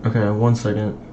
Okay, 1 second.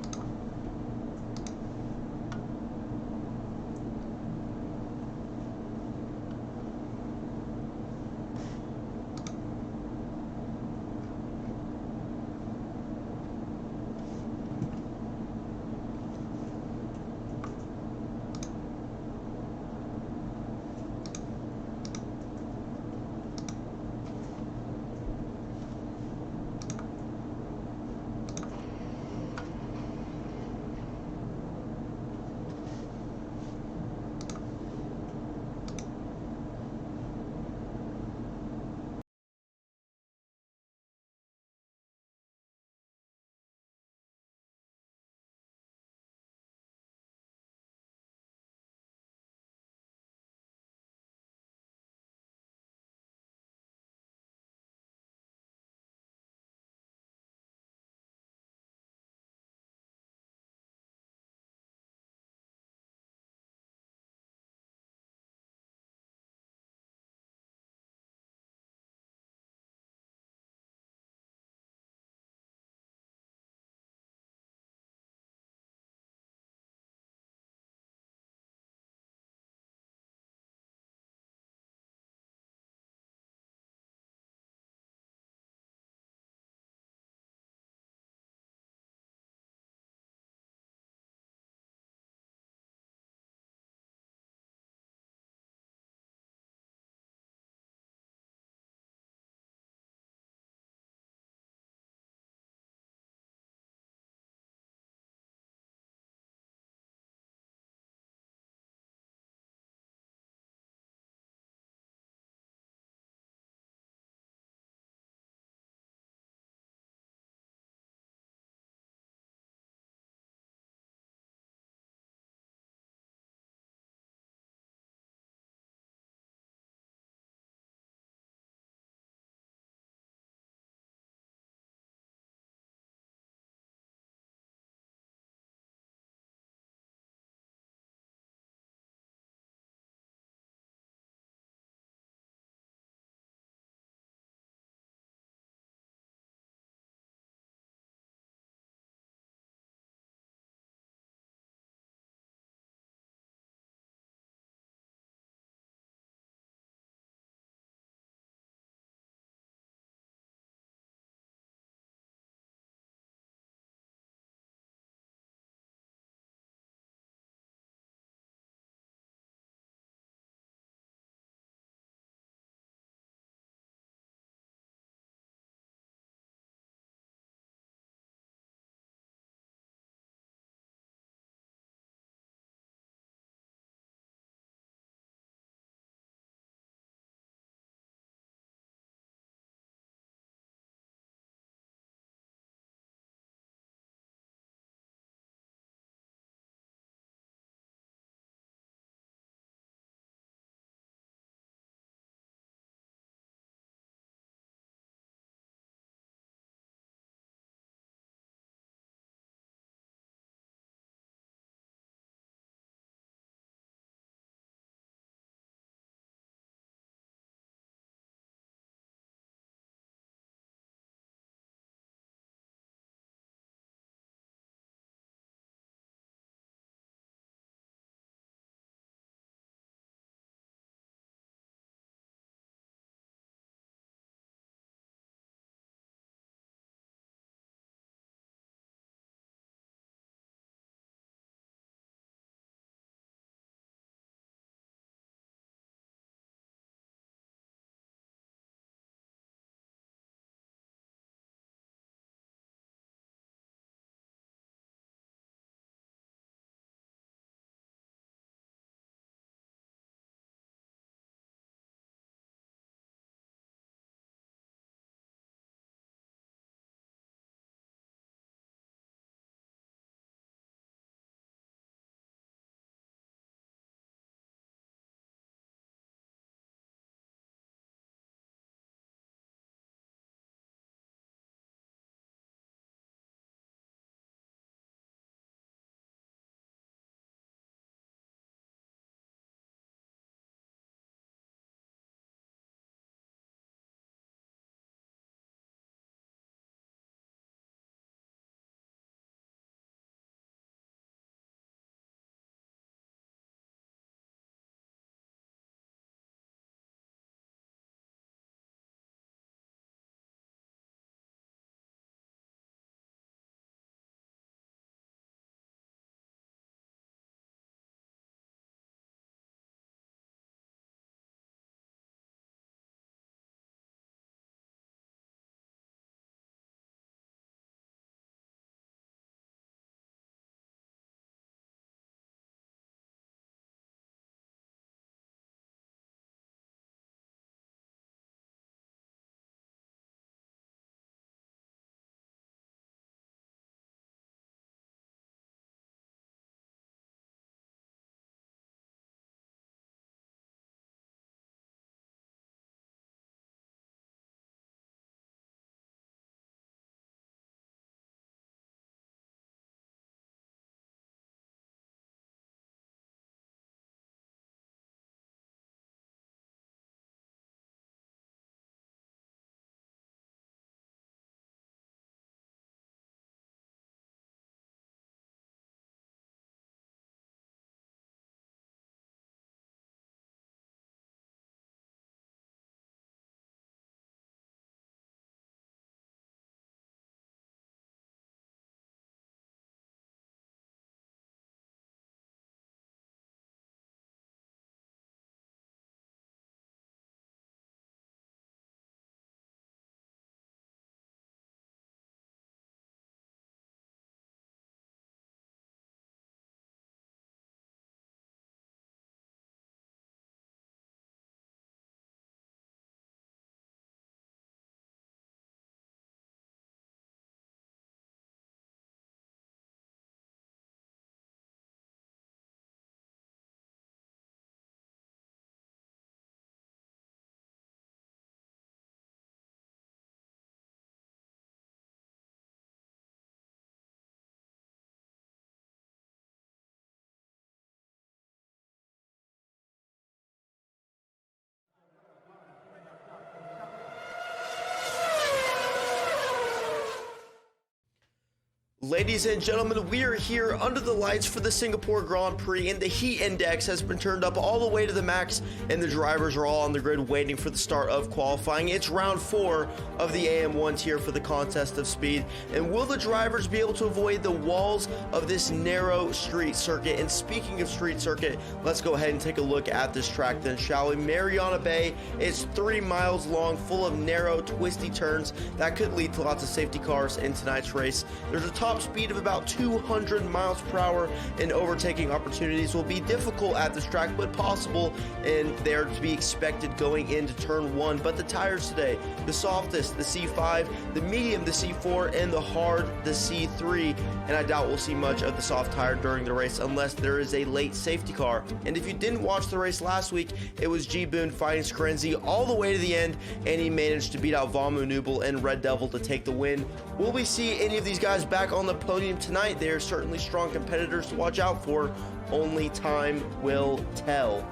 Ladies and gentlemen, we are here under the lights for the Singapore Grand Prix, and the heat index has been turned up all the way to the max, and the drivers are all on the grid waiting for the start of qualifying. It's round 4 of the AM1 tier for the contest of speed, and will the drivers be able to avoid the walls of this narrow street circuit? And speaking of street circuit, let's go ahead and take a look at this track then, shall we? Mariana Bay is 3 miles long, full of narrow, twisty turns that could lead to lots of safety cars in tonight's race. There's a top speed of about 200 miles per hour, and overtaking opportunities will be difficult at this track but possible, and they're to be expected going into turn 1. But the tires today, the softest, the C5, the medium, the C4, and the hard, the C3, and I doubt we'll see much of the soft tire during the race unless there is a late safety car. And if you didn't watch the race last week, it was G Boone fighting Skrenzy all the way to the end, and he managed to beat out Vamu Nubel and Red Devil to take the win. Will we see any of these guys back on the podium tonight? They are certainly strong competitors to watch out for. Only time will tell.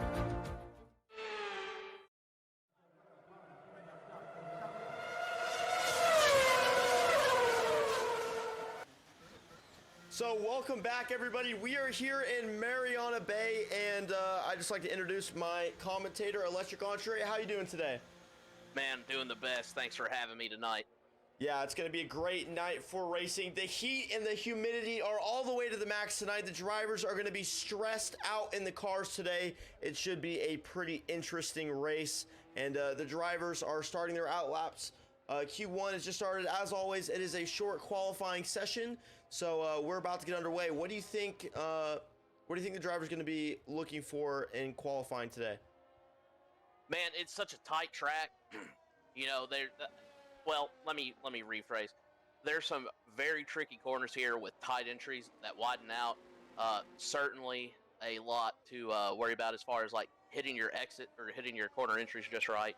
So welcome back, everybody. We are here in Mariana Bay, and I'd just like to introduce my commentator, Electric Entree. How you doing today? Man, doing the best. Thanks for having me tonight. Yeah, it's going to be a great night for racing. The heat and the humidity are all the way to the max tonight. The drivers are going to be stressed out in the cars today. It should be a pretty interesting race, and the drivers are starting their out laps. Q1 has just started. As always, it is a short qualifying session, so we're about to get underway. What do you think? What do you think the driver's going to be looking for in qualifying today? Man, it's such a tight track. You know, well, let me rephrase. There's some very tricky corners here with tight entries that widen out. Certainly a lot to worry about as far as like hitting your exit or hitting your corner entries just right.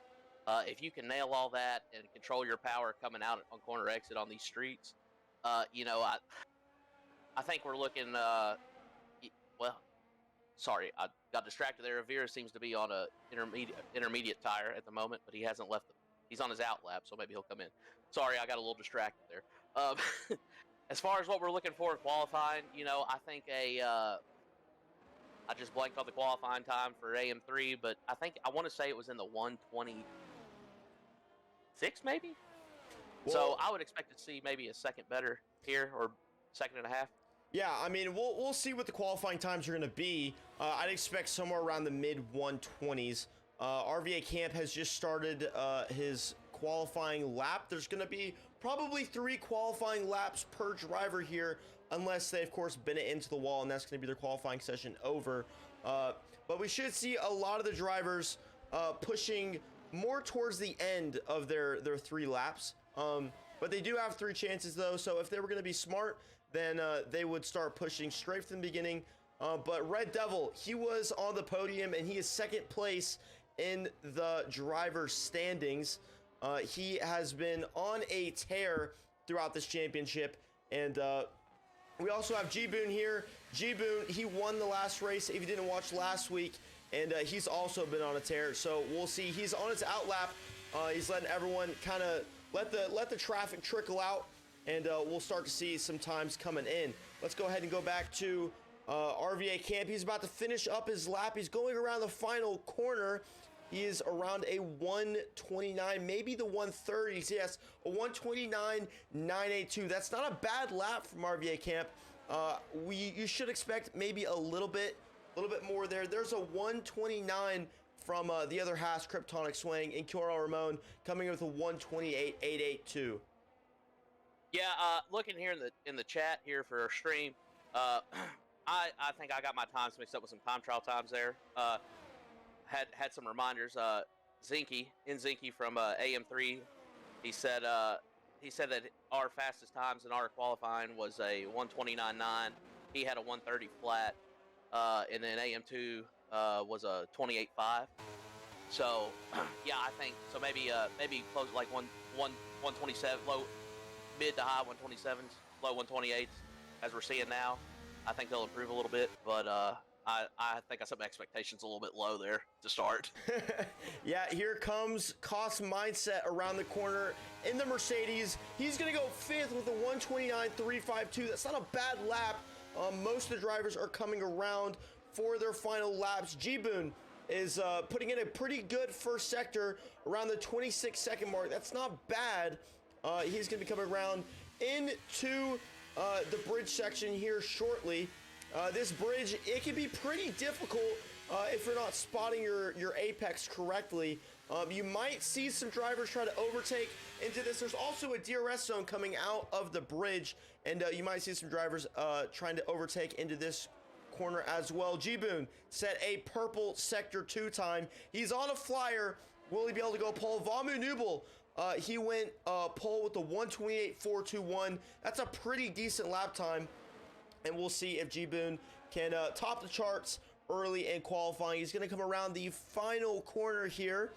If you can nail all that and control your power coming out on corner exit on these streets, you know, I think we're looking. Well, sorry, I got distracted there. Avira seems to be on a intermediate tire at the moment, but he hasn't left. He's on his out lap, so maybe he'll come in. Sorry, I got a little distracted there. As far as what we're looking for in qualifying, you know, I think I just blanked on the qualifying time for AM3, but I want to say it was in the 126, maybe? Well, so I would expect to see maybe a second better here, or second and a half. Yeah, I mean, we'll see what the qualifying times are going to be. I'd expect somewhere around the mid-120s. RVA Camp has just started his qualifying lap. There's going to be probably 3 qualifying laps per driver here, unless they, of course, bend it into the wall, and that's going to be their qualifying session over. But we should see a lot of the drivers pushing more towards the end of their 3 laps. But they do have 3 chances, though, so if they were going to be smart, then they would start pushing straight from the beginning. But Red Devil, he was on the podium, and he is second place in the driver's standings. He has been on a tear throughout this championship, and we also have G Boone here. G Boone, he won the last race if you didn't watch last week, and he's also been on a tear, so we'll see. He's on his out lap. He's letting everyone kind of let the traffic trickle out, and we'll start to see some times coming in. Let's go ahead and go back to RVA Camp. He's about to finish up his lap. He's going around the final corner. He is around a 129, maybe the 130s. Yes, a 129.982. That's not a bad lap from RVA Camp. You should expect maybe a little bit more there. There's a 129 from the other Haas Kryptonic Swing, and Kiora Ramon coming in with a 128.882. Yeah, looking here in the chat here for our stream, I think I got my times mixed up with some time trial times there. Had some reminders. Zinky from AM3, he said that our fastest times in our qualifying was a 129.9. He had a 130 flat, and then AM2 was a 28.5. So yeah, I think so. Maybe close like 127, low, mid to high 127s, low 128s, as we're seeing now. I think they'll improve a little bit, but I think I set my expectations a little bit low there to start. Yeah, here comes Cost Mindset around the corner in the Mercedes. He's going to go fifth with a 129.352. That's not a bad lap. Most of the drivers are coming around for their final laps. G-Boon is putting in a pretty good first sector around the 26-second mark. That's not bad. He's going to be coming around into the bridge section here shortly. This bridge, it can be pretty difficult if you're not spotting your apex correctly. You might see some drivers try to overtake into this. There's also a DRS zone coming out of the bridge, and you might see some drivers trying to overtake into this corner as well. G-Boon set a purple sector 2 time. He's on a flyer. Will he be able to go pole? Vamu Nubel, he went pole with the 128.421. That's a pretty decent lap time. And we'll see if G-Boon can top the charts early in qualifying. He's going to come around the final corner here.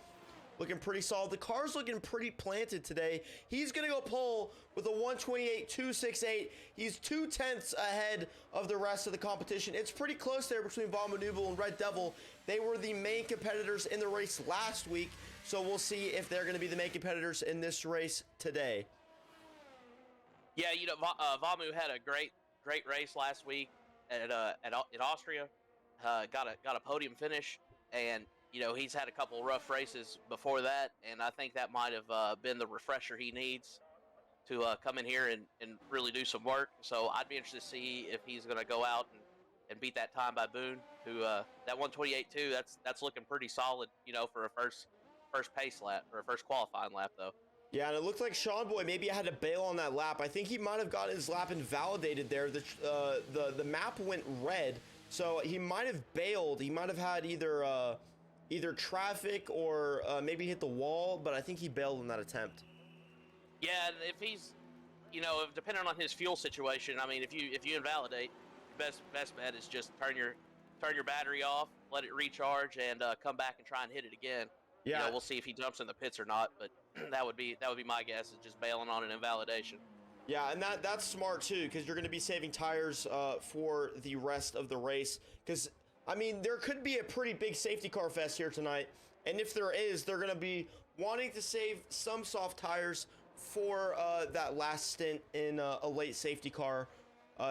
Looking pretty solid. The car's looking pretty planted today. He's going to go pole with a 128.268. He's 0.2 ahead of the rest of the competition. It's pretty close there between Vamu Nubel and Red Devil. They were the main competitors in the race last week. So we'll see if they're going to be the main competitors in this race today. Yeah, Vamu had a great race last week in Austria. Got a podium finish, and he's had a couple of rough races before that, and I think that might have been the refresher he needs to come in here and really do some work. So I'd be interested to see if he's going to go out and beat that time by Boone. That 128.2, that's looking pretty solid, for a first pace lap or a first qualifying lap though. Yeah, and it looked like Sean Boy maybe had to bail on that lap. I think he might have gotten his lap invalidated there. The map went red, so he might have bailed. He might have had either traffic or maybe hit the wall, but I think he bailed in that attempt. Yeah, and if he's, if depending on his fuel situation, I mean, if you invalidate, best bet is just turn your battery off, let it recharge, and come back and try and hit it again. Yeah, we'll see if he jumps in the pits or not, but that would be my guess, is just bailing on an invalidation. Yeah, and that's smart too, because you're going to be saving tires for the rest of the race. Because I mean, there could be a pretty big safety car fest here tonight, and if there is, they're going to be wanting to save some soft tires for that last stint in a late safety car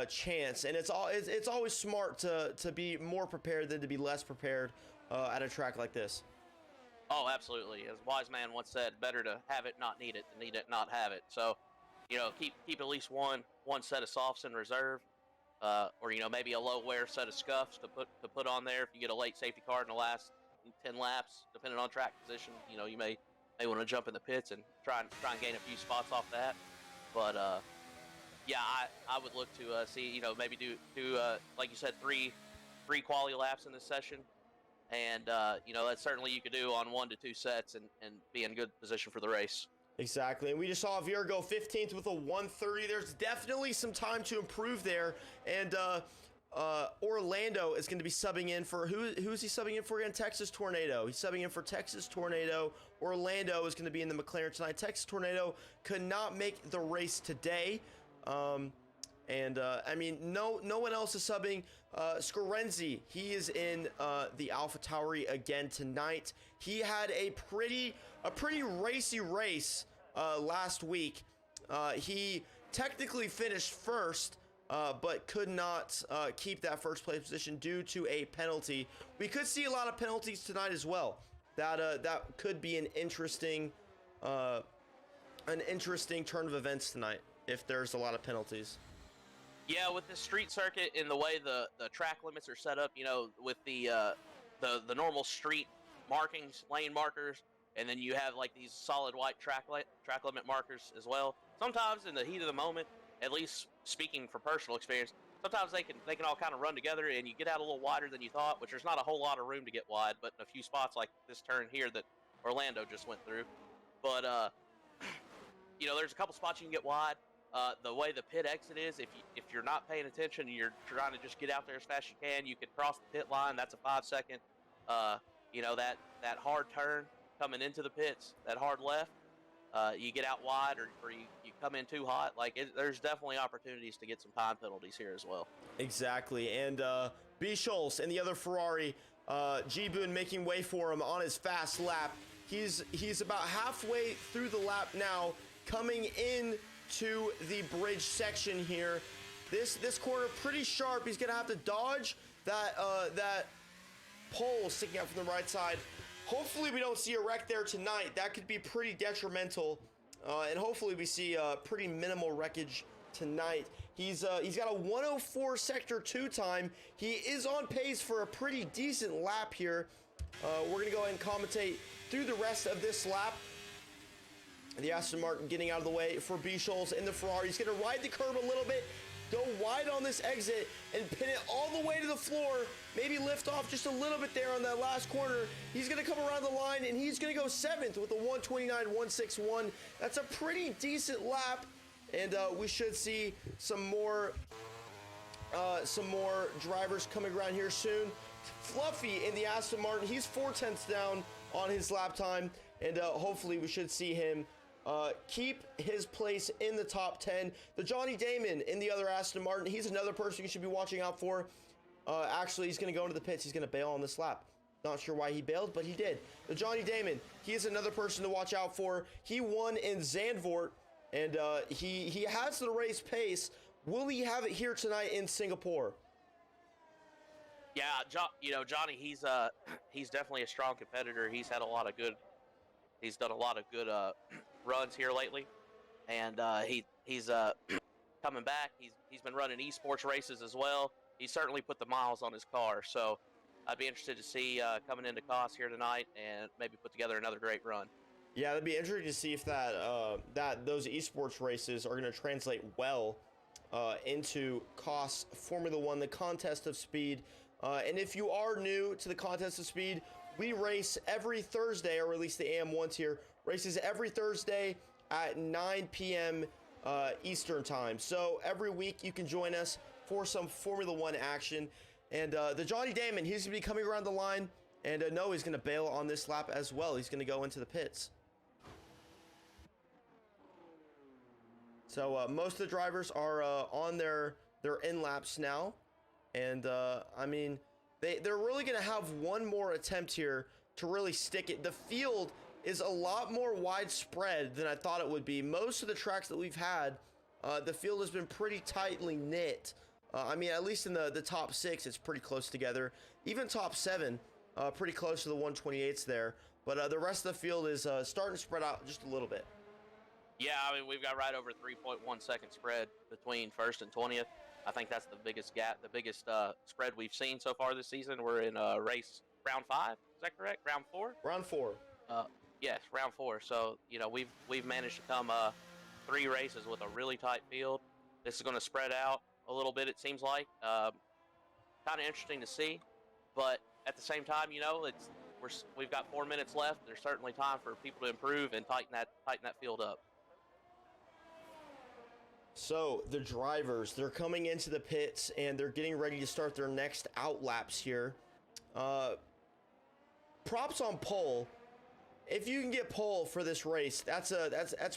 chance. And it's always smart to be more prepared than to be less prepared at a track like this. Oh, absolutely. As a wise man once said, better to have it, not need it, than need it, not have it. So, keep at least one set of softs in reserve, or maybe a low wear set of scuffs to put on there if you get a late safety car in the last 10 laps, depending on track position. You may want to jump in the pits and try and gain a few spots off that. But yeah, I would look to see maybe do like you said, three quality laps in this session. And, that's certainly you could do on 1 to 2 sets and be in good position for the race. Exactly. And we just saw Veer go 15th with a 130. There's definitely some time to improve there. And Orlando is going to be subbing in for, who's he subbing in for again? Texas Tornado. He's subbing in for Texas Tornado. Orlando is going to be in the McLaren tonight. Texas Tornado could not make the race today. I mean, no one else is subbing. Scorenzi, he is in the Alpha Tauri again tonight. He had a pretty racy race last week. He technically finished first, but could not keep that first place position due to a penalty. We could see a lot of penalties tonight as well. That could be an interesting turn of events tonight if there's a lot of penalties. Yeah, with the street circuit and the way the track limits are set up, with the normal street markings, lane markers, and then you have like these solid white track limit markers as well. Sometimes in the heat of the moment, at least speaking from personal experience, sometimes they can all kind of run together and you get out a little wider than you thought, which there's not a whole lot of room to get wide, but in a few spots like this turn here that Orlando just went through. But there's a couple spots you can get wide. The way the pit exit is, if you're not paying attention and you're trying to just get out there as fast as you can, you could cross the pit line. That's a 5-second. That hard turn coming into the pits, that hard left, you get out wide or you come in too hot. Like there's definitely opportunities to get some time penalties here as well. Exactly. And B. Schultz and the other Ferrari, G. Boone making way for him on his fast lap. He's about halfway through the lap now, coming in to the bridge section here. This corner pretty sharp. He's gonna have to dodge that pole sticking out from the right side. Hopefully we don't see a wreck there tonight. That could be pretty detrimental, and hopefully we see pretty minimal wreckage tonight. He's got a 104 sector 2 time. He is on pace for a pretty decent lap here. We're gonna go ahead and commentate through the rest of this lap. The Aston Martin getting out of the way for B. Schultz in the Ferrari. He's gonna ride the curb a little bit, go wide on this exit, and pin it all the way to the floor. Maybe lift off just a little bit there on that last corner. He's gonna come around the line, and he's gonna go 7th with a 129.161. That's a pretty decent lap, and we should see some more drivers coming around here soon. Fluffy in the Aston Martin, he's 4/10 down on his lap time, and hopefully we should see him keep his place in the top 10. The Johnny Damon in the other Aston Martin, he's another person you should be watching out for. Actually, he's going to go into the pits. He's going to bail on this lap. Not sure why he bailed, but he did. The Johnny Damon, he is another person to watch out for. He won in Zandvoort, and he has the race pace. Will he have it here tonight in Singapore? Yeah, Johnny, he's definitely a strong competitor. He's done a lot of good runs here lately, and he's coming back. He's been running esports races as well. He certainly put the miles on his car, so I'd be interested to see coming into Koss here tonight and maybe put together another great run. Yeah, it'd be interesting to see if those esports races are going to translate well into Koss Formula One, the Contest of Speed. And if you are new to the Contest of Speed, we race every Thursday, or at least the AM1 here races every Thursday at 9 p.m. Eastern time. So every week you can join us for some Formula One action. And the Johnny Damon, he's going to be coming around the line, and no, he's going to bail on this lap as well. He's going to go into the pits. So most of the drivers are on their in laps now. And I mean, they're really going to have one more attempt here to really stick it. The field is a lot more widespread than I thought it would be. Most of the tracks that we've had, the field has been pretty tightly knit. I mean, at least in the top 6, it's pretty close together. Even top 7, pretty close to the 128s there. But the rest of the field is starting to spread out just a little bit. Yeah, I mean, we've got right over 3.1 second spread between 1st and 20th. I think that's the biggest gap, the biggest spread we've seen so far this season. We're in race round 5. Is that correct? Round 4? Round 4. Yes, round 4. So, we've managed to come 3 races with a really tight field. This is going to spread out a little bit, it seems like. Kind of interesting to see, but at the same time, we've got 4 minutes left. There's certainly time for people to improve and tighten that field up. So the drivers, they're coming into the pits and they're getting ready to start their next out laps here. Props on pole. If you can get pole for this race, that's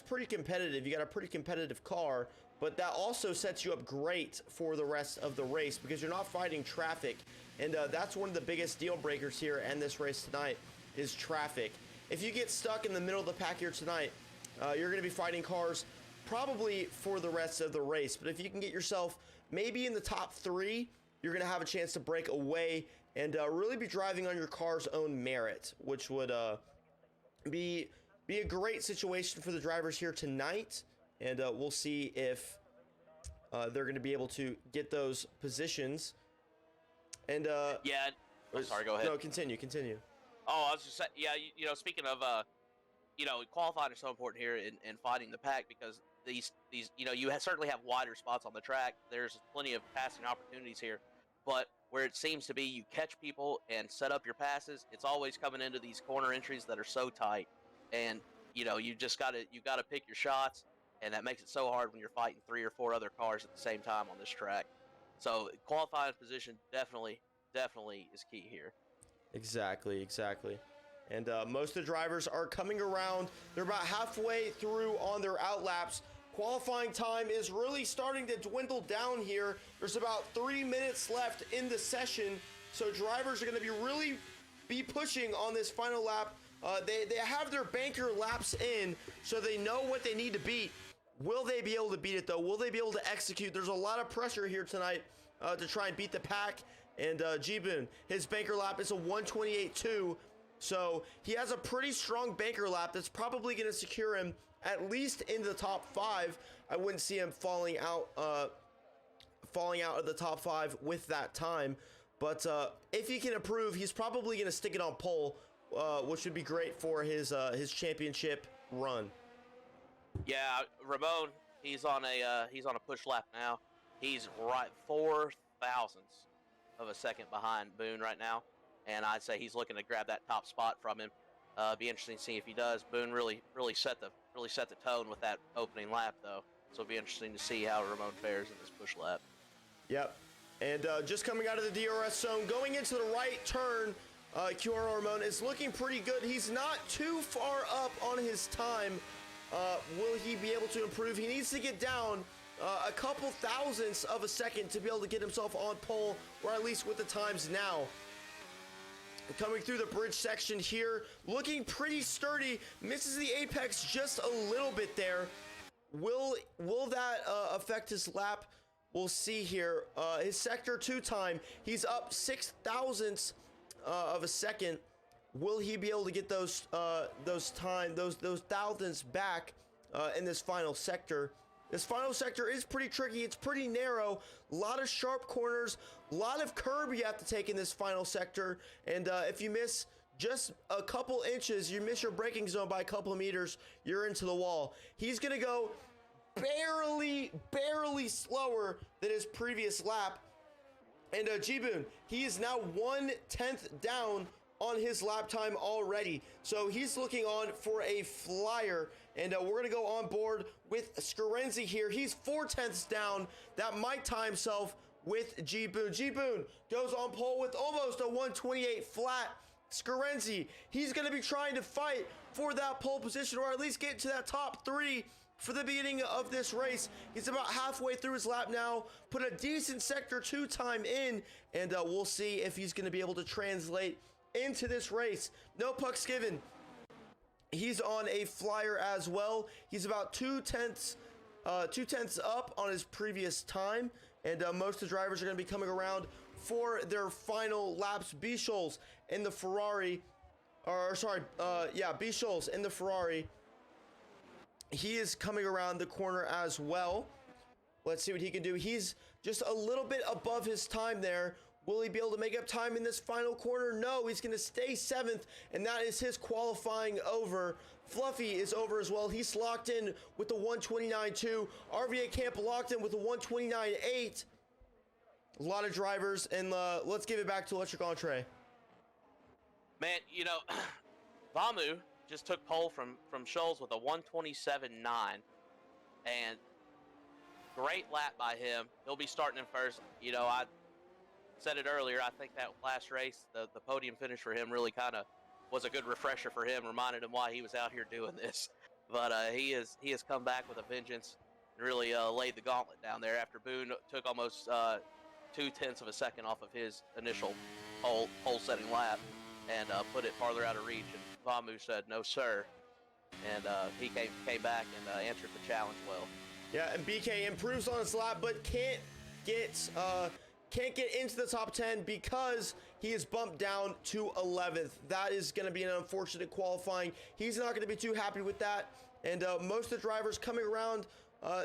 pretty competitive. You got a pretty competitive car, but that also sets you up great for the rest of the race because you're not fighting traffic, and that's one of the biggest deal breakers here in this race tonight is traffic. If you get stuck in the middle of the pack here tonight, you're going to be fighting cars probably for the rest of the race. But if you can get yourself maybe in the top 3, you're going to have a chance to break away and really be driving on your car's own merit, which would be a great situation for the drivers here tonight. And we'll see if they're going to be able to get those positions. And yeah, sorry, go ahead. No, continue. Oh, I was just saying, yeah, speaking of qualifying is so important here in fighting the pack because these you certainly have wider spots on the track. There's plenty of passing opportunities here, but where it seems to be you catch people and set up your passes, it's always coming into these corner entries that are so tight, and you gotta pick your shots, and that makes it so hard when you're fighting 3 or 4 other cars at the same time on this track. So qualifying position definitely is key here. Exactly. And most of the drivers are coming around. They're about halfway through on their out laps. Qualifying time is really starting to dwindle down here. There's about 3 minutes left in the session, so drivers are going to really be pushing on this final lap. They have their banker laps in, so they know what they need to beat. Will they be able to beat it, though? Will they be able to execute? There's a lot of pressure here tonight to try and beat the pack. And G-Boon, his banker lap is a 128.2, so he has a pretty strong banker lap that's probably going to secure him at least into the top 5. I wouldn't see him falling out of the top 5 with that time. But if he can improve, he's probably going to stick it on pole, which would be great for his championship run. Yeah, Ramon, he's on a push lap now. He's right 4 thousandths of a second behind Boone right now, and I'd say he's looking to grab that top spot from him. Be interesting to see if he does. Boone really set the tone with that opening lap, though. So it'll be interesting to see how Ramon fares in this push lap. Yep. And just coming out of the DRS zone, going into the right turn, QR Ramon is looking pretty good. He's not too far up on his time. Will he be able to improve? He needs to get down a couple thousandths of a second to be able to get himself on pole, or at least with the times now. Coming through the bridge section here, looking pretty sturdy, misses the apex just a little bit there. Will that affect his lap? We'll see here. His sector 2 time, he's up 6 thousandths of a second. Will he be able to get those thousandths back in this final sector? This final sector is pretty tricky. It's pretty narrow. A lot of sharp corners, a lot of curb you have to take in this final sector. And if you miss just a couple inches, you miss your braking zone by a couple of meters, you're into the wall. He's going to go barely slower than his previous lap. And G-Boon, he is now 1/10 down on his lap time already. So he's looking on for a flyer. And we're going to go on board with Scarenzi here. He's 4/10 down. That might tie himself with G-Boon. G-Boon goes on pole with almost a 128 flat. Scarenzi, he's going to be trying to fight for that pole position, or at least get to that top 3 for the beginning of this race. He's about halfway through his lap now. Put a decent sector 2 time in, and we'll see if he's going to be able to translate into this race. No pucks given. He's on a flyer as well. He's about 2/10 up on his previous time, and most of the drivers are going to be coming around for their final laps. B. Scholes in the Ferrari, B. Scholes in the Ferrari. He is coming around the corner as well. Let's see what he can do. He's just a little bit above his time there. Will he be able to make up time in this final corner? No, he's going to stay 7th, and that is his qualifying over. Fluffy is over as well. He's locked in with the 129.2. RVA Camp locked in with the 129.8. A lot of drivers, and let's give it back to Electric Entree. Man, Vamu just took pole from Scholes with a 127.9, and great lap by him. He'll be starting in first. I said it earlier, I think that last race, the podium finish for him really kind of was a good refresher for him, reminded him why he was out here doing this. But he has come back with a vengeance and really laid the gauntlet down there after Boone took almost 2/10 of a second off of his initial pole setting lap and put it farther out of reach. And Vamu said, "No, sir." And he came back and answered the challenge well. Yeah, and BK improves on his lap, but can't get into the top 10 because he is bumped down to 11th. That is going to be an unfortunate qualifying. He's not going to be too happy with that. And most of the drivers coming around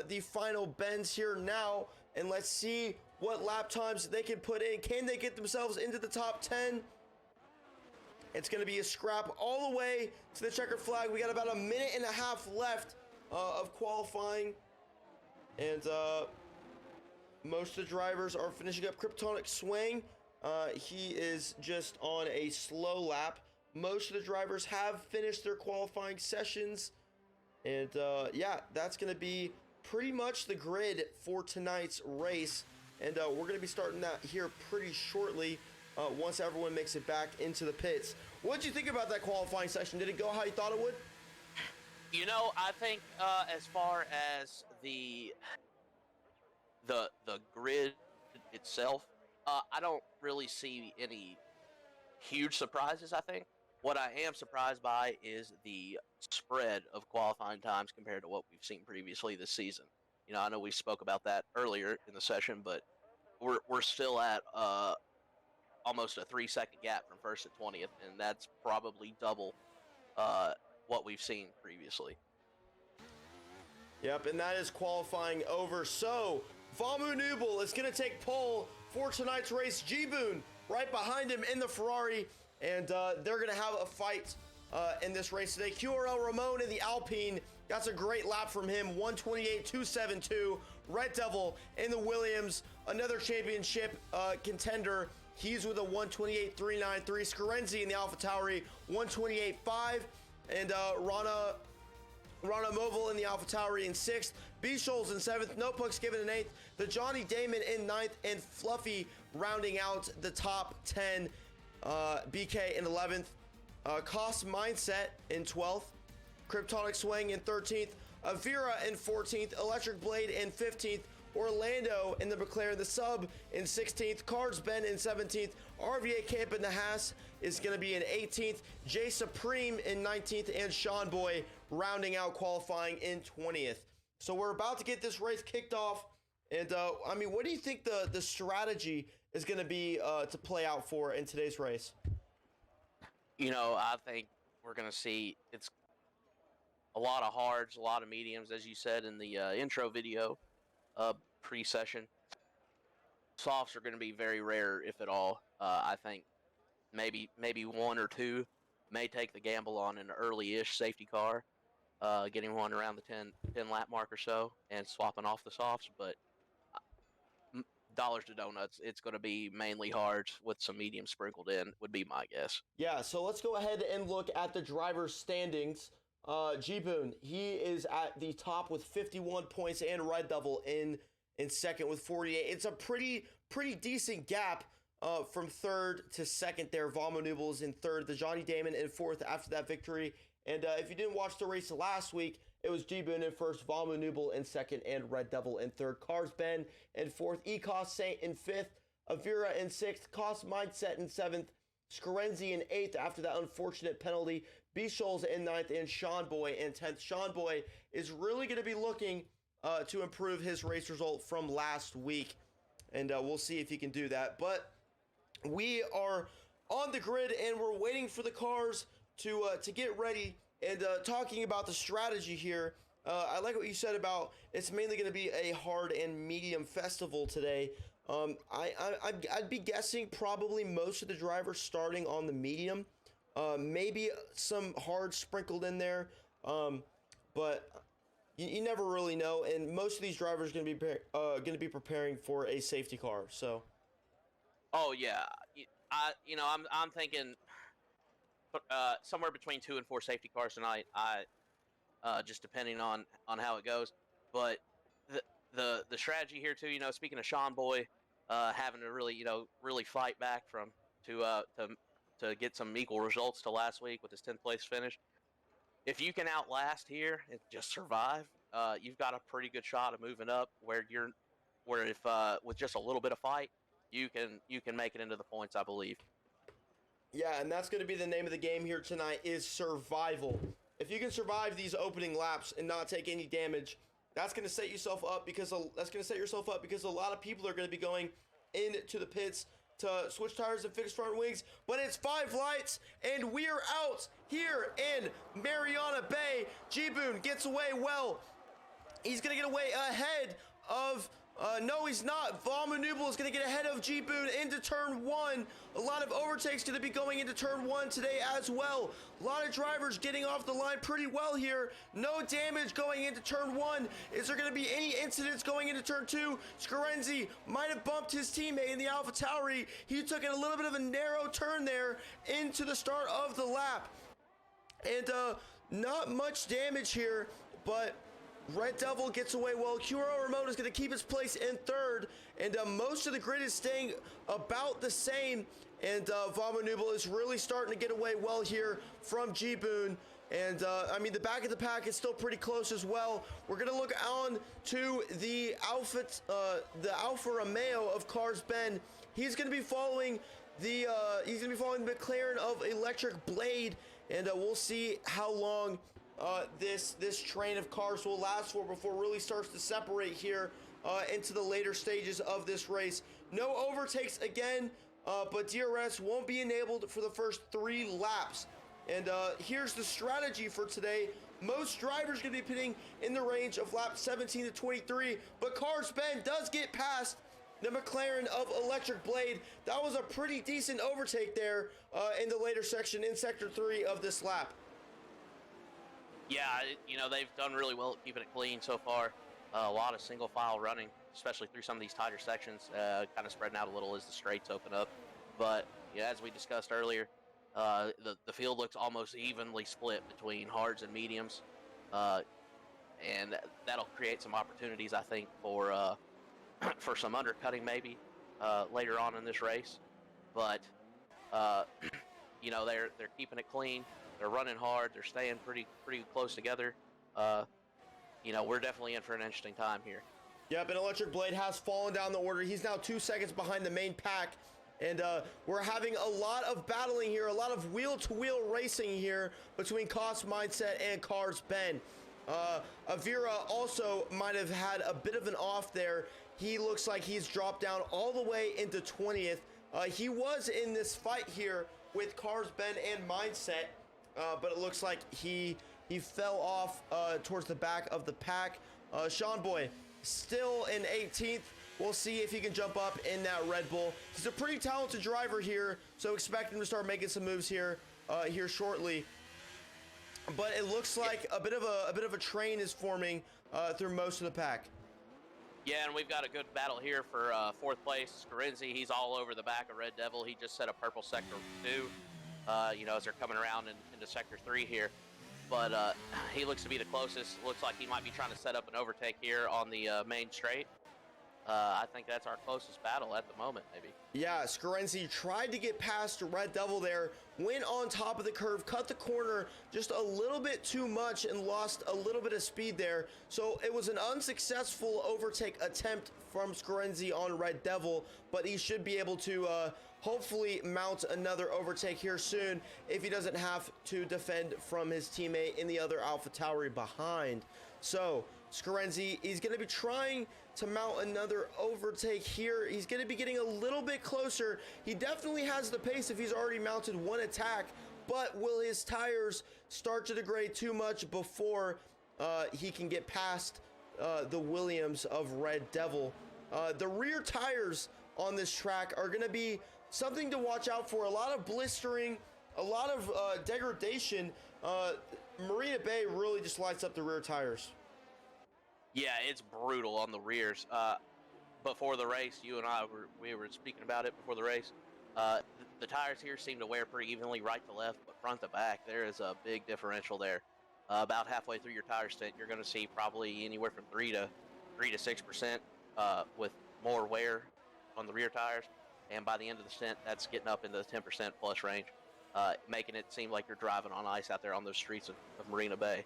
the final bends here now. And let's see what lap times they can put in. Can they get themselves into the top 10? It's going to be a scrap all the way to the checkered flag. We got about a minute and a half left of qualifying. And most of the drivers are finishing up. Kryptonic Swing, he is just on a slow lap. Most of the drivers have finished their qualifying sessions. And yeah, that's going to be pretty much the grid for tonight's race. And we're going to be starting that here pretty shortly once everyone makes it back into the pits. What did you think about that qualifying session? Did it go how you thought it would? You know, I think as far as the grid itself, I don't really see any huge surprises. I think what I am surprised by is the spread of qualifying times compared to what we've seen previously this season. You know, I know we spoke about that earlier in the session, but we're still at almost a 3-second gap from first to 20th, and that's probably double what we've seen previously. Yep, and that is qualifying over. So, Vamu Nubel is going to take pole for tonight's race. G-Boon right behind him in the Ferrari, and they're going to have a fight in this race today. QRL Ramon in the Alpine. That's a great lap from him, 128.272. Red Devil in the Williams, another championship contender. He's with a 128.393. Scarenzi in the AlphaTauri, 128.5. And Rana Moval in the AlphaTauri in 6th. B-Shoals in 7th. Notebook's given in 8th. The Johnny Damon in 9th. And Fluffy rounding out the top 10. BK in 11th. Cost Mindset in 12th. Kryptonic Swing in 13th. Avira in 14th. Electric Blade in 15th. Orlando in the McLaren, the Sub in 16th. Cards Ben in 17th. RVA Camp in the Haas is going to be in 18th. J Supreme in 19th. And Sean Boy rounding out qualifying in 20th. So we're about to get this race kicked off. And I mean, what do you think the strategy is going to be to play out for in today's race? You know, I think we're going to see it's a lot of hards, a lot of mediums, as you said in the intro video pre-session. Softs are going to be very rare, if at all. I think maybe one or two may take the gamble on an early-ish safety car, getting one around the 10 lap mark or so, and swapping off the softs. But dollars to donuts, it's going to be mainly hards with some medium sprinkled in, would be my guess. Yeah, so let's go ahead and look at the driver's standings. G-Boon, he is at the top with 51 points, and Red Devil in second with 48. It's a pretty decent gap from third to second there. Vamo Nubel is in third, the Johnny Damon in fourth after that victory. And if you didn't watch the race last week, it was G-Boon in first, Vamo Nubel in second, and Red Devil in third. Cars Ben in fourth, Ecos Saint in fifth, Avira in sixth, Cost Mindset in seventh, Scarenzi in eighth after that unfortunate penalty, B-Shoals in ninth, and Sean Boy in 10th. Sean Boy is really going to be looking to improve his race result from last week, and we'll see if he can do that. But we are on the grid, and we're waiting for the cars to get ready. And talking about the strategy here, I like what you said about it's mainly going to be a hard and medium festival today. I'd be guessing probably most of the drivers starting on the medium, maybe some hard sprinkled in there, but you never really know. And most of these drivers are going to be preparing for a safety car. So, oh yeah, I'm thinking somewhere between 2 and 4 safety cars tonight. Just depending on how it goes, but the strategy here too. Speaking of Sean Boy, having to really fight back to get some equal results to last week with his 10th place finish. If you can outlast here and just survive, you've got a pretty good shot of moving up. Where if with just a little bit of fight, you can make it into the points, I believe. Yeah, and that's going to be the name of the game here tonight, is survival. If you can survive these opening laps and not take any damage, that's going to set yourself up because a lot of people are going to be going into the pits to switch tires and fix front wings. But it's 5 lights, and we're out here in Mariana Bay. G-Boon gets away well. He's going to get away ahead of... no, he's not. Vamo Nubel is going to get ahead of G-Boon into turn 1. A lot of overtakes going to be going into turn 1 today as well. A lot of drivers getting off the line pretty well here. No damage going into turn 1. Is there going to be any incidents going into turn 2? Scarenzi might have bumped his teammate in the AlphaTauri. He took a little bit of a narrow turn there into the start of the lap. And not much damage here, but Red Devil gets away well. QRL Remote is going to keep his place in third, and most of the grid is staying about the same. And Vamo Nubel is really starting to get away well here from G-Boon. And I mean, the back of the pack is still pretty close as well. We're going to look on to the Alfa Romeo of Cars Ben. He's going to be following the McLaren of Electric Blade, and we'll see how long this train of cars will last for before it really starts to separate here into the later stages of this race. No overtakes again, but DRS won't be enabled for the first 3 laps. And here's the strategy for today. Most drivers going to be pitting in the range of laps 17 to 23, but Cars Ben does get past the McLaren of Electric Blade. That was a pretty decent overtake there in the later section in Sector 3 of this lap. Yeah, you know, they've done really well at keeping it clean so far. A lot of single file running, especially through some of these tighter sections, kind of spreading out a little as the straights open up. But yeah, as we discussed earlier, the field looks almost evenly split between hards and mediums, and that'll create some opportunities, I think, for for some undercutting maybe later on in this race. But you know, they're keeping it clean. They're running hard. They're staying pretty close together. You know, we're definitely in for an interesting time here. Yep, and Electric Blade has fallen down the order. He's now 2 seconds behind the main pack. And we're having a lot of battling here, a lot of wheel-to-wheel racing here between Cost Mindset and Cars Ben. Avira also might have had a bit of an off there. He looks like he's dropped down all the way into 20th. He was in this fight here with Cars Ben and Mindset, but it looks like he fell off towards the back of the pack. Sean Boy still in 18th. We'll see if he can jump up in that Red Bull. He's a pretty talented driver here, so expect him to start making some moves here shortly. But it looks like a bit of a train is forming through most of the pack. Yeah, and we've got a good battle here for 4th place. Scarenzi, he's all over the back of Red Devil. He just set a purple sector 2, you know, as they're coming around into sector 3 here. But he looks to be the closest. Looks like he might be trying to set up an overtake here on the main straight. I think that's our closest battle at the moment, maybe. Yeah, Scarenzi tried to get past Red Devil there, went on top of the curve, cut the corner just a little bit too much and lost a little bit of speed there. So it was an unsuccessful overtake attempt from Scarenzi on Red Devil, but he should be able to hopefully mount another overtake here soon if he doesn't have to defend from his teammate in the other Alpha Tauri behind. So Scarenzi, he's going to be trying to mount another overtake here. He's going to be getting a little bit closer. He definitely has the pace if he's already mounted one attack, but will his tires start to degrade too much before he can get past the Williams of Red Devil? The rear tires on this track are going to be something to watch out for. A lot of blistering, a lot of degradation. Marina Bay really just lights up the rear tires. Yeah, it's brutal on the rears. Before the race, you and I were speaking about it before the race. The tires here seem to wear pretty evenly right to left, but front to back, there is a big differential there. About halfway through your tire stint, you're going to see probably anywhere from 3 to 6% with more wear on the rear tires. And by the end of the stint, that's getting up into the 10% plus range, making it seem like you're driving on ice out there on those streets of Marina Bay.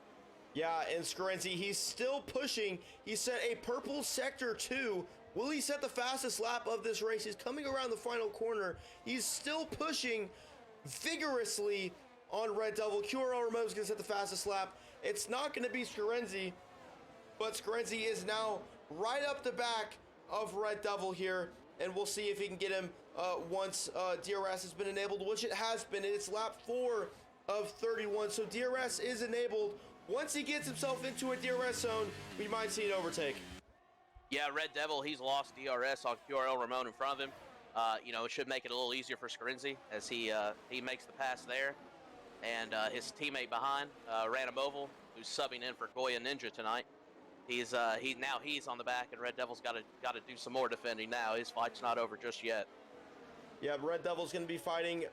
Yeah, and Scarenzi, he's still pushing. He set a purple sector 2. Will he set the fastest lap of this race? He's coming around the final corner. He's still pushing vigorously on Red Devil. QRL Remote is going to set the fastest lap. It's not going to be Scarenzi, but Scarenzi is now right up the back of Red Devil here, and we'll see if he can get him once DRS has been enabled, which it has been. It's lap 4 of 31, so DRS is enabled. Once he gets himself into a DRS zone, we might see an overtake. Yeah, Red Devil, he's lost DRS on QRL Ramon in front of him. You know, it should make it a little easier for Scarenzi as he makes the pass there. And his teammate behind, Random Oval, who's subbing in for Goya Ninja tonight. He's on the back, and Red Devil's got to do some more defending now. His fight's not over just yet. Yeah, Red Devil's going to be fighting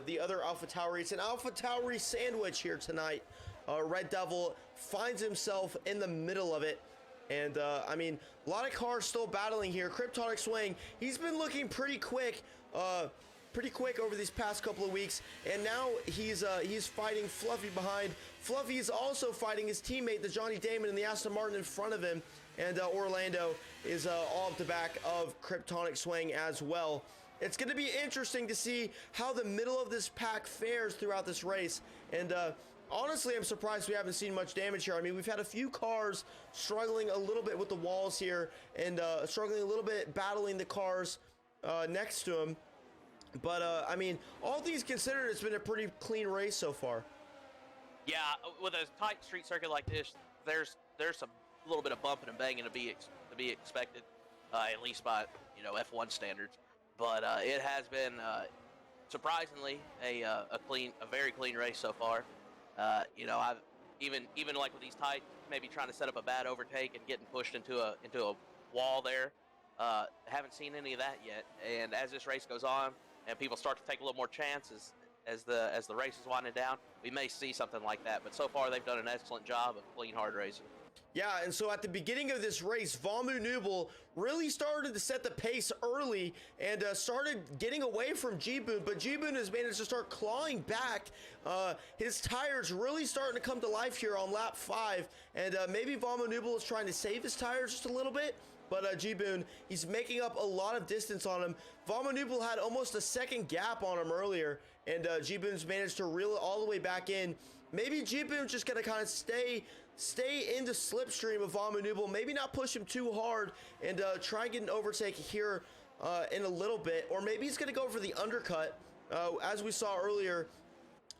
the other Alpha Tauri. It's an Alpha Tauri sandwich here tonight. Red Devil finds himself in the middle of it. And I mean, a lot of cars still battling here. Kryptonic Swing, he's been looking pretty quick over these past couple of weeks, and now he's fighting Fluffy behind. Fluffy is also fighting his teammate, the Johnny Damon, and the Aston Martin in front of him, and Orlando is all up the back of Kryptonic Swing as well. It's going to be interesting to see how the middle of this pack fares throughout this race, and honestly, I'm surprised we haven't seen much damage here. I mean, we've had a few cars struggling a little bit with the walls here, and struggling a little bit battling the cars next to him. But I mean, all things considered, it's been a pretty clean race so far. Yeah, with a tight street circuit like this, there's some little bit of bumping and banging to be expected, at least by F1 standards. But it has been surprisingly a very clean race so far. I've even like with these tight, maybe trying to set up a bad overtake and getting pushed into a wall there. Haven't seen any of that yet. And as this race goes on and people start to take a little more chances as the race is winding down, we may see something like that. But so far they've done an excellent job of clean hard racing. Yeah, and so at the beginning of this race, Vomu Nubel really started to set the pace early and started getting away from G-Boon, but G-Boon has managed to start clawing back. His tires really starting to come to life here on lap 5, and maybe Vomu Nubel is trying to save his tires just a little bit, but G-Boon, he's making up a lot of distance on him. Vomu Nubel had almost a second gap on him earlier, and G-Boon's managed to reel it all the way back in. Maybe G-Boon's just going to kind of stay in the slipstream of Vomu Nubel, maybe not push him too hard, and try and get an overtake here in a little bit, or maybe he's going to go for the undercut, as we saw earlier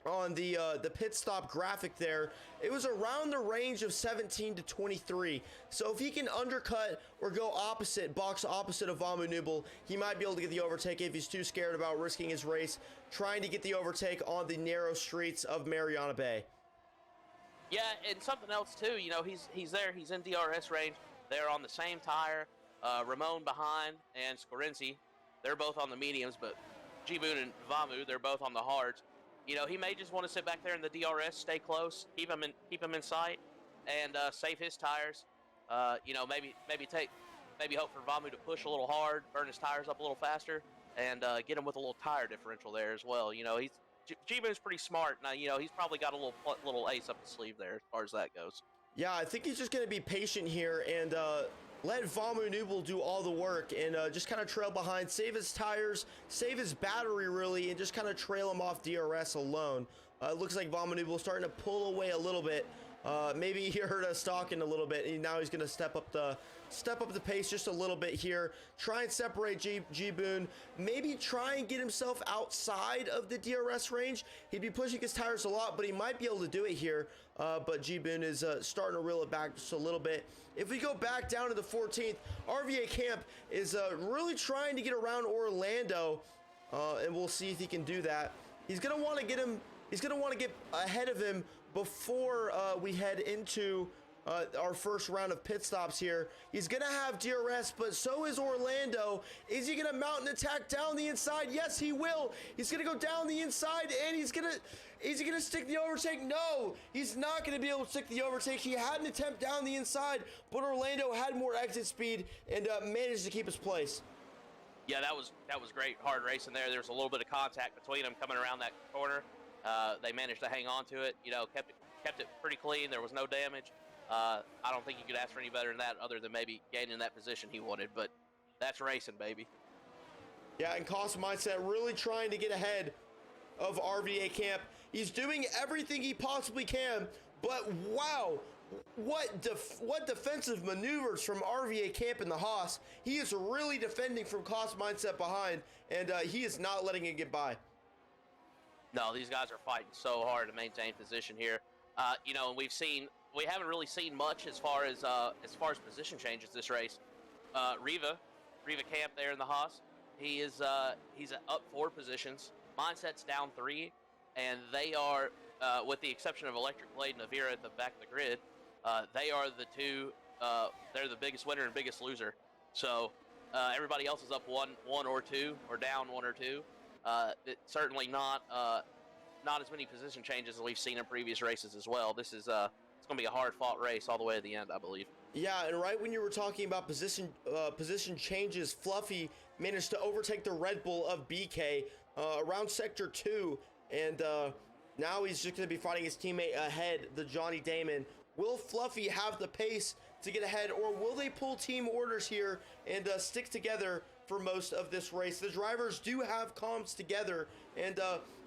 on the pit stop graphic there. It was around the range of 17 to 23, so if he can undercut or go box opposite of Vomu Nubel, he might be able to get the overtake if he's too scared about risking his race, trying to get the overtake on the narrow streets of Mariana Bay. Yeah, and something else too, he's there, he's in DRS range, they're on the same tire, Ramon behind, and Scorenzi, they're both on the mediums, but G-Boon and Vomu, they're both on the hards. He may just want to sit back there in the DRS, stay close, keep him in sight, and save his tires. Maybe hope for Vomu to push a little hard, burn his tires up a little faster, and get him with a little tire differential there as well. G-Boon's pretty smart. Now, he's probably got a little ace up the sleeve there as far as that goes. Yeah, I think he's just going to be patient here and let Vomu Nubel do all the work and just kind of trail behind, save his tires, save his battery really, and just kind of trail him off DRS alone. It looks like Vomu Nubel is starting to pull away a little bit. Maybe he heard us talking a little bit, and now he's going to step up the pace just a little bit here. Try and separate G-Boon. Maybe try and get himself outside of the DRS range. He'd be pushing his tires a lot, but he might be able to do it here. But G-Boon is starting to reel it back just a little bit. If we go back down to the 14th, RVA Camp is really trying to get around Orlando, and we'll see if he can do that. He's going to want to get him. He's going to want to get ahead of him before we head into our first round of pit stops here. He's going to have DRS, but so is Orlando. Is he going to mount an attack down the inside? Yes, he will. He's going to go down the inside, and is he going to stick the overtake? No, he's not going to be able to stick the overtake. He had an attempt down the inside, but Orlando had more exit speed and managed to keep his place. Yeah, that was great hard racing there. There was a little bit of contact between them coming around that corner. They managed to hang on to it, kept it pretty clean. There was no damage. I don't think you could ask for any better than that, other than maybe gaining that position he wanted, but that's racing, baby. Yeah, and Cost Mindset really trying to get ahead of RVA Camp. He's doing everything he possibly can, but wow, what defensive maneuvers from RVA Camp in the Haas. He is really defending from Cost Mindset behind, and he is not letting it get by. No, these guys are fighting so hard to maintain position here. We haven't really seen much as far as position changes this race. Riva Camp there in the Haas, he's up 4 positions. Mindset's down 3, and they are, with the exception of Electric Blade and Avira at the back of the grid, they are the two. They're the biggest winner and biggest loser. So everybody else is up one or 2, or down 1 or 2. It's certainly not as many position changes as we've seen in previous races as well. This is it's going to be a hard-fought race all the way to the end, I believe. Yeah, and right when you were talking about position changes, Fluffy managed to overtake the Red Bull of BK around Sector 2, and now he's just going to be fighting his teammate ahead, the Johnny Damon. Will Fluffy have the pace to get ahead, or will they pull team orders here and stick together for most of this race? The drivers do have comms together, and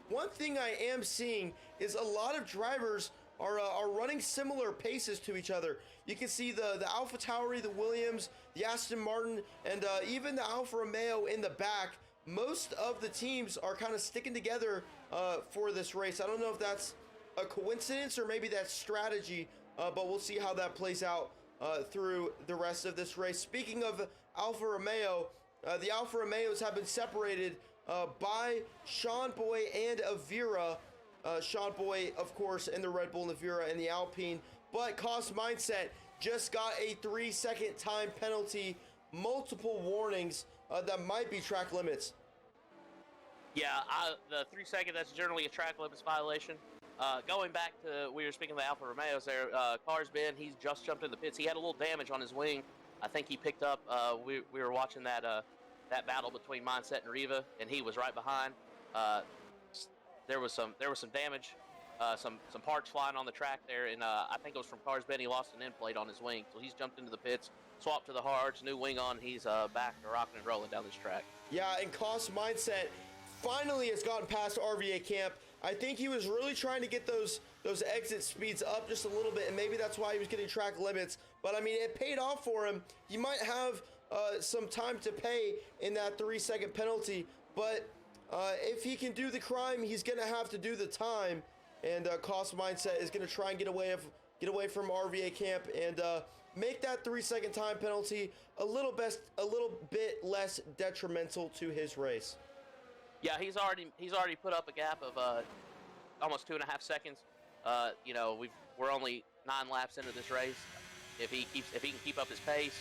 one thing I am seeing is a lot of drivers are running similar paces to each other. You can see the Alpha Tauri, the Williams, the Aston Martin, and even the Alfa Romeo in the back. Most of the teams are kind of sticking together for this race. I don't know if that's a coincidence or maybe that's strategy, but we'll see how that plays out through the rest of this race. Speaking of Alfa Romeo, the Alfa Romeos have been separated by Sean Boy and Avira. Sean Boy, of course, in the Red Bull, Navira, and the Alpine. But Cost Mindset just got a 3-second time penalty, multiple warnings that might be track limits. Yeah, the 3-second, that's generally a track limits violation. Going back to, we were speaking of the Alfa Romeos there, Car's Ben, he's just jumped in the pits. He had a little damage on his wing. I think he picked up, we were watching that battle between Mindset and Riva, and he was right behind. There was some damage, some parts flying on the track there, and I think it was from Car's Ben. He lost an end plate on his wing, so he's jumped into the pits, swapped to the hards, new wing on. He's back to rocking and rolling down this track. Yeah, and Cost Mindset finally has gotten past RVA Camp. I think he was really trying to get those exit speeds up just a little bit, and maybe that's why he was getting track limits. But I mean, it paid off for him. He might have some time to pay in that 3-second penalty, but if he can do the crime, he's gonna have to do the time, and Cost Mindset is gonna try and get away from RVA Camp and make that 3-second time penalty a little bit less detrimental to his race. Yeah, he's already put up a gap of almost 2.5 seconds. You know, we're only 9 laps into this race. If he can keep up his pace,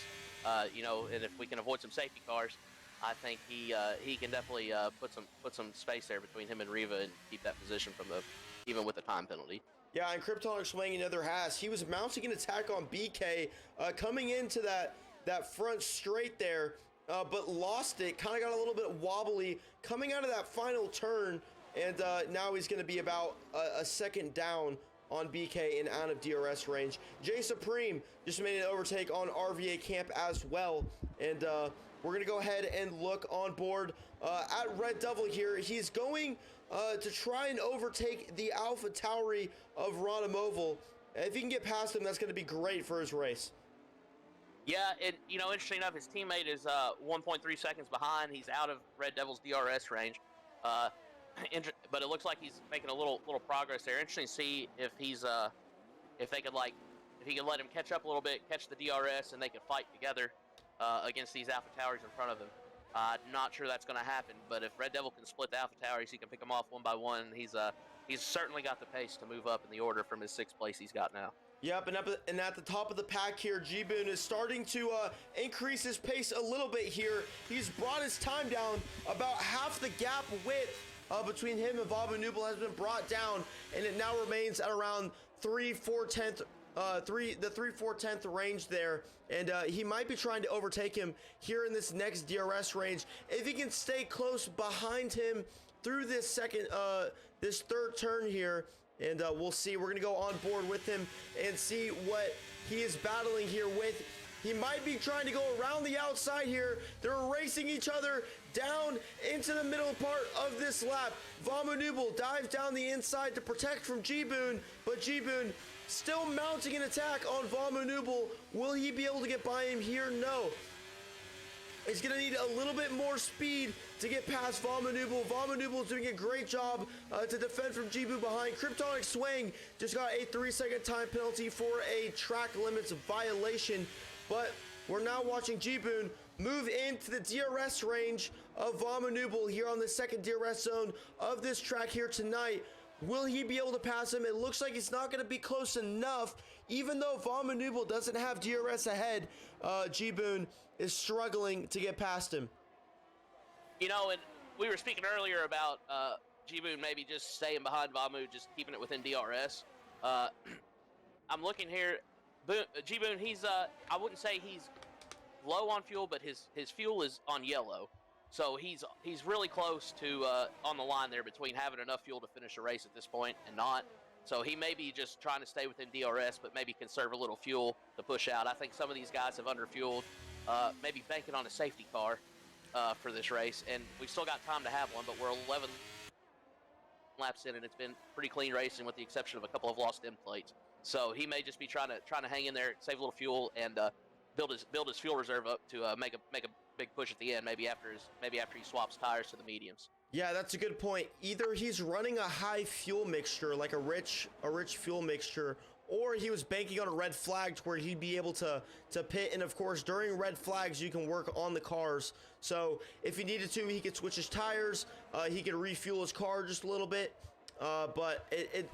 you know, and if we can avoid some safety cars, I think he can definitely put some space there between him and Riva and keep that position from even with the time penalty. Yeah, and Kryptonic swinging another Haas. He was mounting an attack on BK, coming into that front straight there, but lost it. Kind of got a little bit wobbly coming out of that final turn, and now he's going to be about a second down on BK and out of DRS range. Jay Supreme just made an overtake on RVA Camp as well, and we're going to go ahead and look on board at Red Devil here. He's going to try and overtake the Alpha Tauri of Ronamoval. If he can get past him, that's going to be great for his race. Yeah, and you know, interesting enough, his teammate is 1.3 seconds behind. He's out of Red Devil's DRS range, but it looks like he's making a little progress there. Interesting to see if if he could let him catch up a little bit, catch the DRS, and they could fight together against these Alpha Towers in front of him. Not sure that's going to happen, but if Red Devil can split the Alpha Towers, he can pick them off one by one. He's certainly got the pace to move up in the order from his 6th place he's got now. Yep, and at the top of the pack here, G-Boon is starting to increase his pace a little bit here. He's brought his time down. About half the gap width between him and Vabu Nubel has been brought down, and it now remains at around 3/4 range there, and he might be trying to overtake him here in this next DRS range. If he can stay close behind him through this this third turn here, and we'll see. We're gonna go on board with him and see what he is battling here with. He might be trying to go around the outside here. They're racing each other down into the middle part of this lap. Vamu dives down the inside to protect from G-Boon, but G-Boon still mounting an attack on Vamu. Will he be able to get by him here? No. He's going to need a little bit more speed to get past Vamu. Vamu is doing a great job to defend from G-Boon behind. Kryptonic Swing just got a 3-second time penalty for a track limits violation. But we're now watching G-Boon move into the DRS range of Vamu here on the second DRS zone of this track here tonight. Will he be able to pass him? It looks like it's not going to be close enough. Even though Vamu doesn't have DRS ahead, G-Boon is struggling to get past him. You know, and we were speaking earlier about G-Boon maybe just staying behind Vamu, just keeping it within DRS. I'm looking here. G Boone, he's I wouldn't say he's low on fuel, but his fuel is on yellow, so he's really close to on the line there between having enough fuel to finish a race at this point and not. So he may be just trying to stay within DRS, but maybe conserve a little fuel to push out. I think some of these guys have underfueled, maybe banking on a safety car for this race, and we've still got time to have one, but we're 11 laps in, and it's been pretty clean racing with the exception of a couple of lost end plates. So he may just be trying to hang in there, save a little fuel, and build his fuel reserve up to make a big push at the end. Maybe after he swaps tires to the mediums. Yeah, that's a good point. Either he's running a high fuel mixture, like a rich fuel mixture, or he was banking on a red flag to where he'd be able to pit. And of course, during red flags, you can work on the cars. So if he needed to, he could switch his tires. He could refuel his car just a little bit. But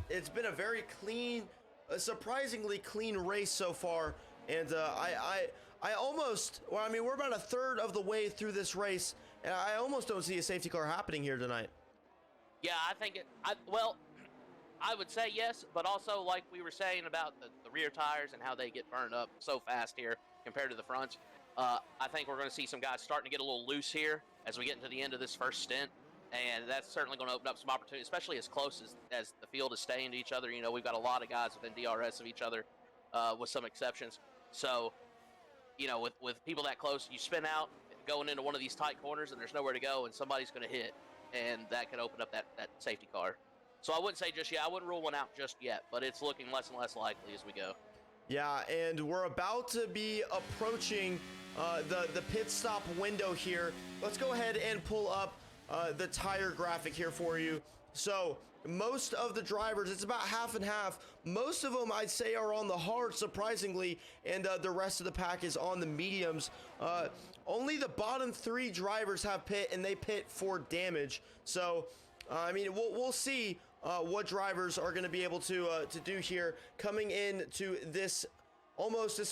it's been a very clean, a surprisingly clean race so far. And I almost, well, I mean, we're about a third of the way through this race, and I almost don't see a safety car happening here tonight. Yeah, I think well, I would say yes, but also like we were saying about the rear tires and how they get burned up so fast here compared to the fronts. I think we're going to see some guys starting to get a little loose here as we get into the end of this first stint, and that's certainly going to open up some opportunities, especially as close as the field is staying to each other. You know, we've got a lot of guys within DRS of each other, with some exceptions. So, you know, with people that close, you spin out going into one of these tight corners and there's nowhere to go and somebody's going to hit, and that could open up that safety car. So I wouldn't say just yet. I wouldn't rule one out just yet, but it's looking less and less likely as we go. Yeah, and we're about to be approaching the pit stop window here. Let's go ahead and pull up the tire graphic here for you. So most of the drivers, it's about half and half. Most of them, I'd say, are on the hard, surprisingly, and the rest of the pack is on the mediums. Only the bottom three drivers have pit, and they pit for damage. So, I mean, we'll see what drivers are going to be able to do here coming into this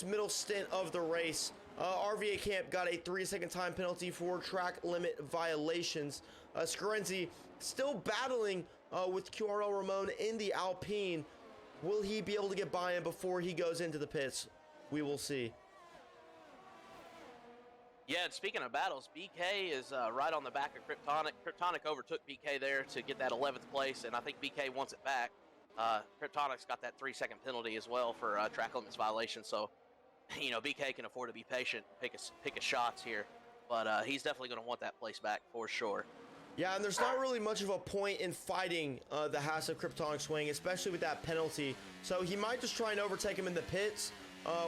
middle stint of the race. RVA Camp got a 3-second time penalty for track limit violations. Scarenzi still battling with QRL Ramon in the Alpine. Will he be able to get by him before he goes into the pits? We will see. Yeah, and speaking of battles, BK is right on the back of Kryptonic. Kryptonic overtook BK there to get that 11th place, and I think BK wants it back. Kryptonic's got that 3-second penalty as well for track limits violation, so you know BK can afford to be patient, pick his shots here, but he's definitely going to want that place back for sure. Yeah, and there's not really much of a point in fighting the Haas of Kryptonic swing, especially with that penalty. So he might just try and overtake him in the pits,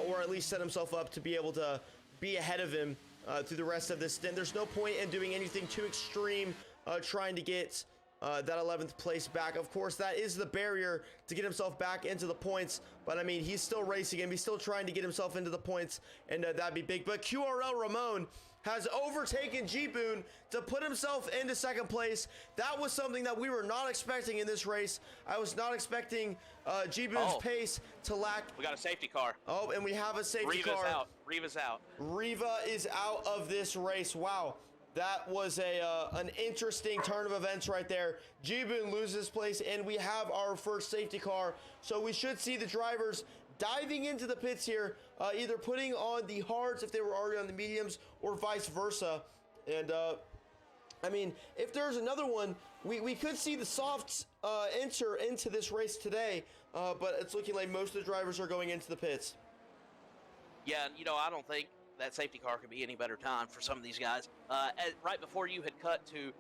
or at least set himself up to be able to be ahead of him through the rest of this stint. There's no point in doing anything too extreme, trying to get that 11th place back. Of course, that is the barrier to get himself back into the points, but I mean, he's still racing him. He's still trying to get himself into the points, and that'd be big. But QRL Ramon has overtaken G-Boon to put himself into second place. That was something that we were not expecting in this race. I was not expecting G-Boon's pace to lack. We got a safety car. Oh, and we have a safety car. Riva's out. Riva is out of this race. Wow. That was an interesting turn of events right there. G-Boon loses place, and we have our first safety car. So we should see the drivers diving into the pits here, either putting on the hards if they were already on the mediums, or vice versa. And I mean, if there's another one, we could see the softs enter into this race today, but it's looking like most of the drivers are going into the pits. Yeah, you know, I don't think that safety car could be any better time for some of these guys. Right before you had cut to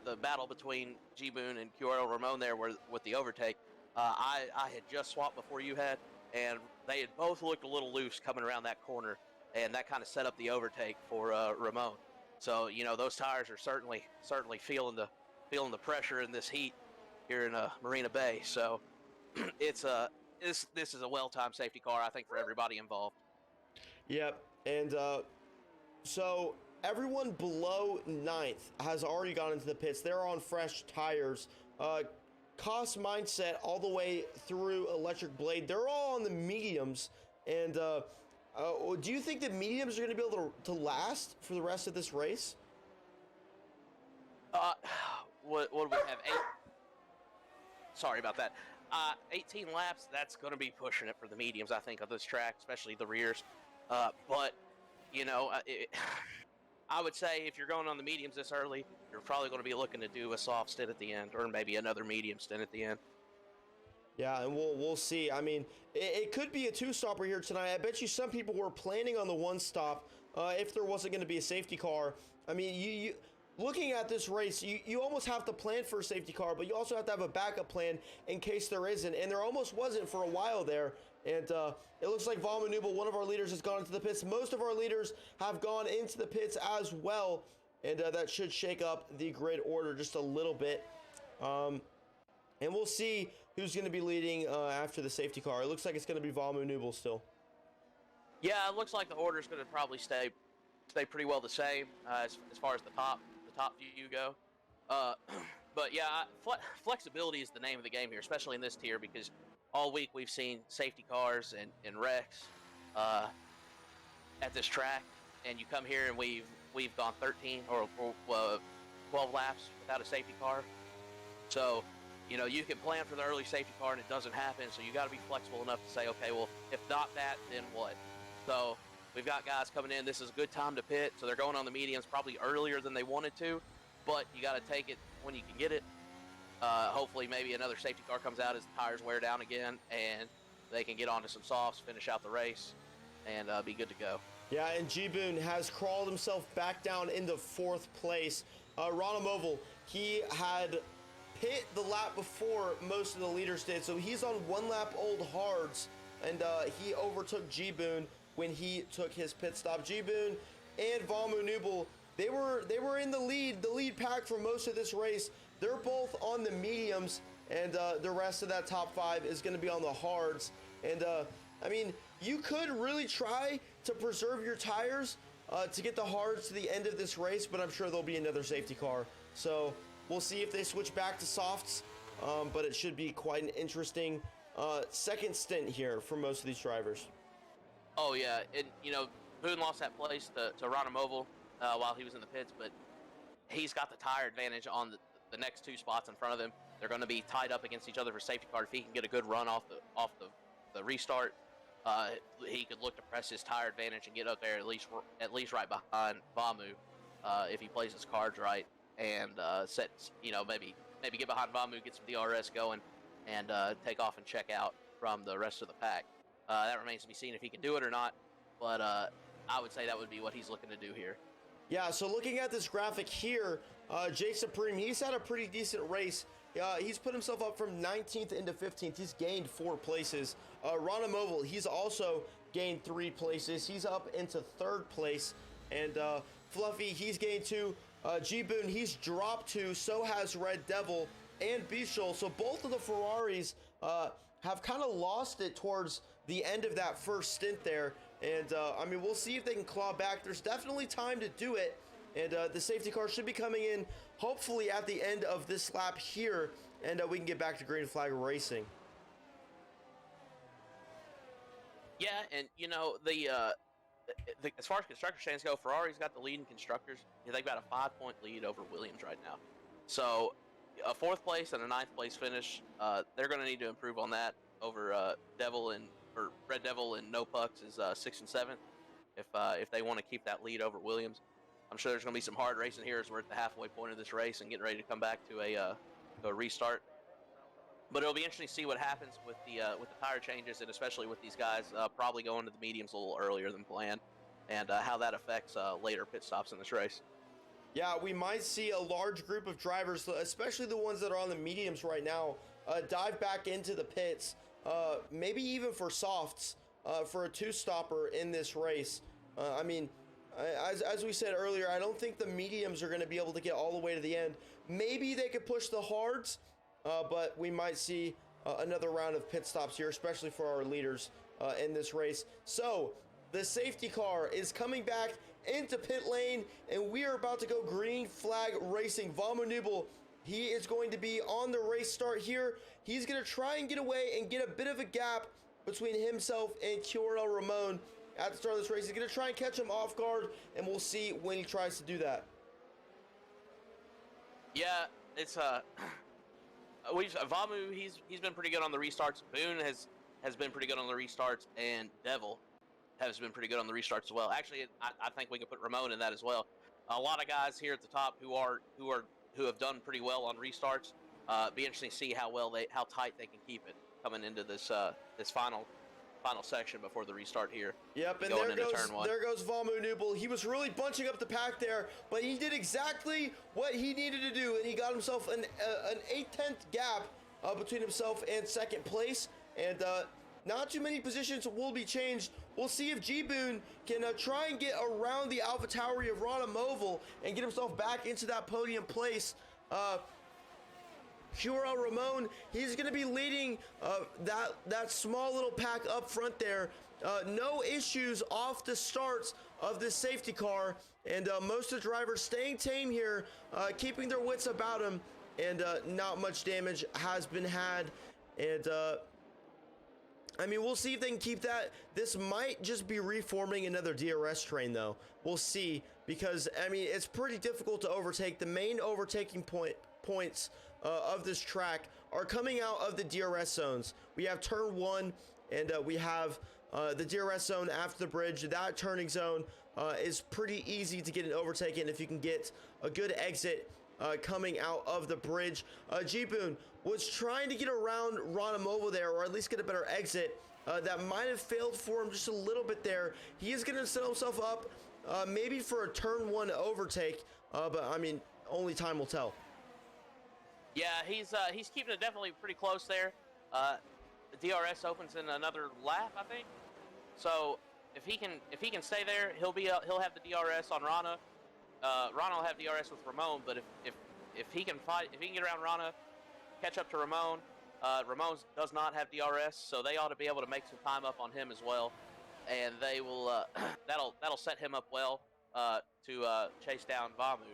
the battle between G-Boon and QRL Ramon there with the overtake, I had just swapped before you had, and they had both looked a little loose coming around that corner, and that kind of set up the overtake for Ramon. So, you know, those tires are certainly feeling the pressure in this heat here in Marina Bay. So this is a well-timed safety car, I think, for everybody involved. Yep, and so everyone below 9th has already gone into the pits. They're on fresh tires. Cost Mindset all the way through Electric Blade, they're all on the mediums. And do you think the mediums are going to be able to last for the rest of this race? What do we have? 8. Sorry about that. 18 laps, that's going to be pushing it for the mediums, I think, of this track, especially the rears. But, I would say if you're going on the mediums this early, you're probably going to be looking to do a soft stint at the end, or maybe another medium stint at the end. Yeah, and we'll see. I mean, it could be a two-stopper here tonight. I bet you some people were planning on the one stop if there wasn't going to be a safety car. I mean, you looking at this race, you almost have to plan for a safety car, but you also have to have a backup plan in case there isn't, and there almost wasn't for a while there. And it looks like Von Manubel, one of our leaders, has gone into the pits. Most of our leaders have gone into the pits as well, and that should shake up the grid order just a little bit. And we'll see who's going to be leading after the safety car. It looks like it's going to be Von Manubel still. Yeah, it looks like the order's going to probably stay pretty well the same as far as the top few go. But yeah, flexibility is the name of the game here, especially in this tier, because all week we've seen safety cars and wrecks at this track, and you come here and we've gone 13 or 12 laps without a safety car. So, you can plan for the early safety car and it doesn't happen, so you got to be flexible enough to say, okay, well, if not that, then what? So we've got guys coming in. This is a good time to pit, so they're going on the mediums probably earlier than they wanted to, but you got to take it when you can get it. Hopefully maybe another safety car comes out as the tires wear down again, and they can get onto some softs, finish out the race, and be good to go. Yeah, and G-Boon has crawled himself back down into 4th place. Ronamoval, he had pit the lap before most of the leaders did, so he's on 1 lap old hards, and he overtook G-Boon when he took his pit stop. G-Boon and Von Manubel, they were in the lead pack for most of this race. They're both on the mediums, and the rest of that top 5 is going to be on the hards. And I mean, you could really try to preserve your tires to get the hards to the end of this race, but I'm sure there'll be another safety car. So we'll see if they switch back to softs, but it should be quite an interesting second stint here for most of these drivers. Oh yeah, and Boone lost that place to Ronamoval while he was in the pits, but he's got the tire advantage on the next 2 spots in front of him. They're going to be tied up against each other for safety car. If he can get a good run off the restart, he could look to press his tire advantage and get up there at least right behind Vamu if he plays his cards right, and maybe get behind Vamu, get some DRS going, and take off and check out from the rest of the pack. That remains to be seen if he can do it or not, but I would say that would be what he's looking to do here. Yeah, so looking at this graphic here, Jay Supreme, he's had a pretty decent race. He's put himself up from 19th into 15th. He's gained 4 places. Ronamoval, he's also gained 3 places. He's up into 3rd place. And Fluffy, he's gained 2. G-Boon, he's dropped 2. So has Red Devil and Bichol. So both of the Ferraris have kind of lost it towards the end of that first stint there. And I mean, we'll see if they can claw back. There's definitely time to do it. And the safety car should be coming in hopefully at the end of this lap here, and we can get back to green flag racing. Yeah, and as far as constructor stands go, Ferrari's got the lead in constructors. They've got a 5-point lead over Williams right now. So a 4th place and a 9th place finish. They're going to need to improve on that over Red Devil and No Pucks is 6th and 7th if they want to keep that lead over Williams. I'm sure there's going to be some hard racing here as we're at the halfway point of this race and getting ready to come back to a restart. But it'll be interesting to see what happens with the tire changes, and especially with these guys probably going to the mediums a little earlier than planned, and how that affects later pit stops in this race. Yeah, we might see a large group of drivers, especially the ones that are on the mediums right now, dive back into the pits, maybe even for softs, for a 2-stopper in this race. I mean, as we said earlier, I don't think the mediums are going to be able to get all the way to the end. Maybe they could push the hards, but we might see another round of pit stops here, especially for our leaders in this race. So the safety car is coming back into pit lane, and we are about to go green flag racing. Von Manubel, he is going to be on the race start here. He's going to try and get away and get a bit of a gap between himself and Kiorel Ramon at the start of this race. He's going to try and catch him off guard, and we'll see when he tries to do that. Yeah, it's Vamu, he's been pretty good on the restarts. Boone has been pretty good on the restarts, and Devil has been pretty good on the restarts as well. Actually, I think we could put Ramon in that as well. A lot of guys here at the top who have done pretty well on restarts. Be interesting to see how tight they can keep it coming into this this final section before the restart here. Yep, and there goes Valmu Nubel. He was really bunching up the pack there, but he did exactly what he needed to do, and he got himself an 8/10 gap between himself and second place. And not too many positions will be changed. We'll see if G-Boon can try and get around the Alpha Tauri of Rana Moval and get himself back into that podium place. QRL Ramon, he's going to be leading that small little pack up front there. No issues off the starts of this safety car, and most of the drivers staying tame here, keeping their wits about them, and not much damage has been had. And I mean, we'll see if they can keep that. This might just be reforming another DRS train, though. We'll see, because I mean, it's pretty difficult to overtake. The main overtaking points of this track are coming out of the DRS zones. We have turn 1, and we have the DRS zone after the bridge. That turning zone is pretty easy to get an overtake in if you can get a good exit coming out of the bridge. G-Boon was trying to get around Rana Moval there, or at least get a better exit. That might have failed for him just a little bit there. He is going to set himself up maybe for a turn 1 overtake, but I mean, only time will tell. Yeah, he's keeping it definitely pretty close there. The DRS opens in another lap, I think. So if he can stay there, he'll have the DRS on Rana. Rana will have DRS with Ramon, but if he can get around Rana, catch up to Ramon. Ramon does not have DRS, so they ought to be able to make some time up on him as well, and they will that'll set him up well to chase down Vamu.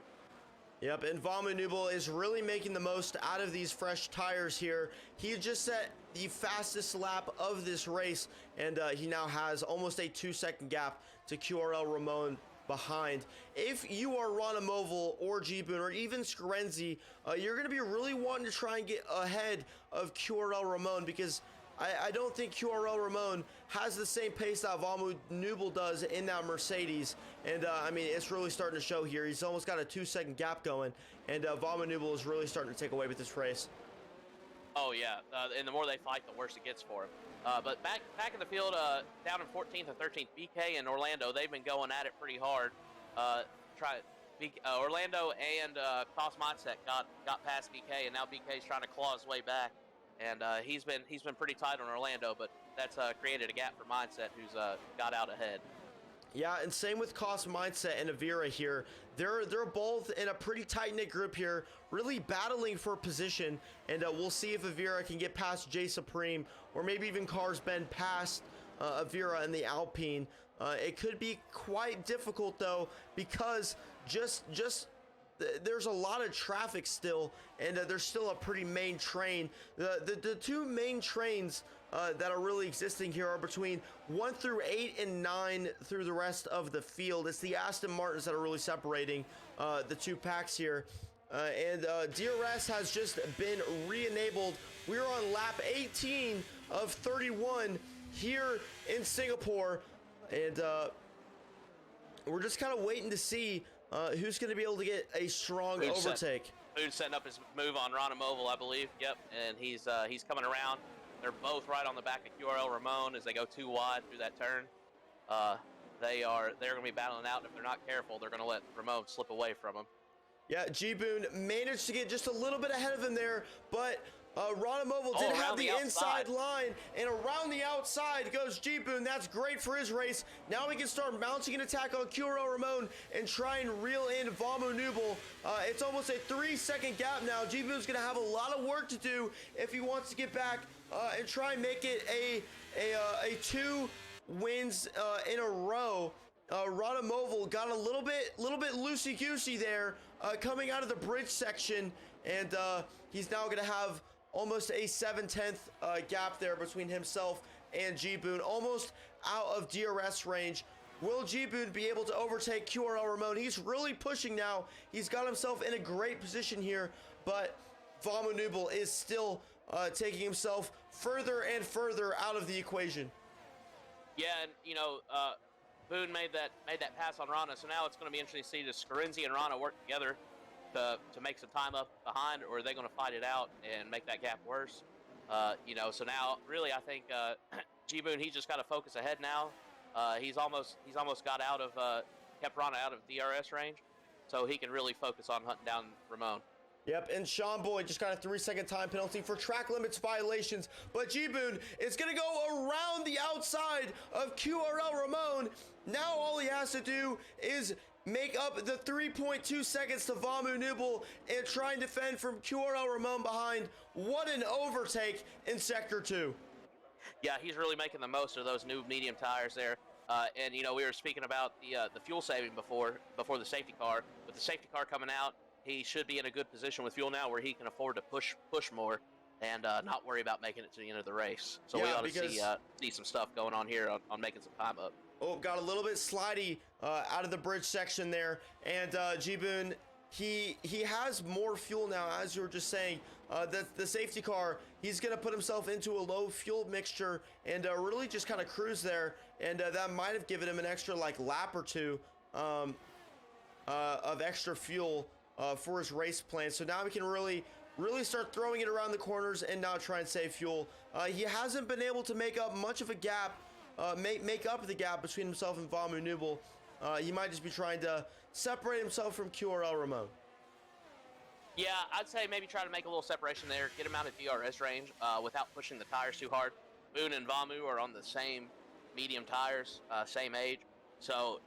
Yep, and Valmu Nubel is really making the most out of these fresh tires here. He just set the fastest lap of this race, and he now has almost a 2-second gap to QRL Ramon behind. If you are Rana Moval or G-Boon or even Scarenzi, you're going to be really wanting to try and get ahead of QRL Ramon, because I don't think QRL Ramon has the same pace that Valmu Nubel does in that Mercedes. And I mean, it's really starting to show here. He's almost got a 2-second gap going, and Valmu Nubel is really starting to take away with this race. Oh yeah, and the more they fight, the worse it gets for him. But back in the field, down in 14th and 13th, BK and Orlando, they've been going at it pretty hard. Orlando and Cross Mindset got past BK, and now BK's trying to claw his way back. And he's been pretty tight on Orlando, but that's created a gap for Mindset, who's got out ahead. Yeah, and same with Cost Mindset and Avira here. They're both in a pretty tight-knit group here, really battling for position, and we'll see if Avira can get past J Supreme, or maybe even Cars Bend past Avira and the Alpine. It could be quite difficult, though, because there's a lot of traffic still, and there's still a pretty main train. The two main trains that are really existing here are between 1 through 8 and 9 through the rest of the field. It's the Aston Martins that are really separating the two packs here. And DRS has just been re-enabled. We're on lap 18 of 31 here in Singapore, and we're just kind of waiting to see who's going to be able to get a strong overtake. Food's setting up his move on Rana Moval, I believe. Yep, and he's coming around. They're both right on the back of QRL Ramon as they go too wide through that turn. They're going to be battling out, and if they're not careful, they're going to let Ramon slip away from them. Yeah, G-Boon managed to get just a little bit ahead of him there, but Rana Moval did have the inside line, and around the outside goes G-Boon. That's great for his race. Now we can start mounting an attack on QRL Ramon and try and reel in Valmu Nubel. It's almost a 3-second gap now. G-Boon's going to have a lot of work to do if he wants to get back and try and make it a 2 wins in a row. Rana Moval got a little bit loosey-goosey there coming out of the bridge section, and he's now going to have almost a 7/10 gap there between himself and G-Boon, almost out of DRS range. Will G-Boon be able to overtake QRL Ramon? He's really pushing now. He's got himself in a great position here, but Vamu Nubel is still taking himself further and further out of the equation. Yeah, and Boone made that pass on Rana, so now it's going to be interesting to see does Scarinzi and Rana work together to make some time up behind, or are they going to fight it out and make that gap worse? So now really I think G Boone, he's just got to focus ahead now. He's almost got out of kept Rana out of DRS range, so he can really focus on hunting down Ramon. Yep, and Sean Boyd just got a 3-second time penalty for track limits violations, but G-Boone is going to go around the outside of QRL Ramon. Now all he has to do is make up the 3.2 seconds to Vamu Nubel and try and defend from QRL Ramon behind. What an overtake in Sector 2. Yeah, he's really making the most of those new medium tires there. And we were speaking about the fuel saving before the safety car. With the safety car coming out, he should be in a good position with fuel now where he can afford to push more and not worry about making it to the end of the race. So yeah, we ought to see some stuff going on here on making some time up. Oh, got a little bit slidey out of the bridge section there, and G-Boone, he has more fuel now, as you were just saying. The safety car, he's going to put himself into a low fuel mixture and really just kind of cruise there, and that might have given him an extra lap or two of extra fuel for his race plan. So now we can really start throwing it around the corners and now try and save fuel. He hasn't been able to make up much of a gap, make up the gap between himself and Vamu Nubel. He might just be trying to separate himself from QRL Ramon. Yeah, I'd say maybe try to make a little separation there, get him out of DRS range without pushing the tires too hard. Boone and Vamu are on the same medium tires, same age, so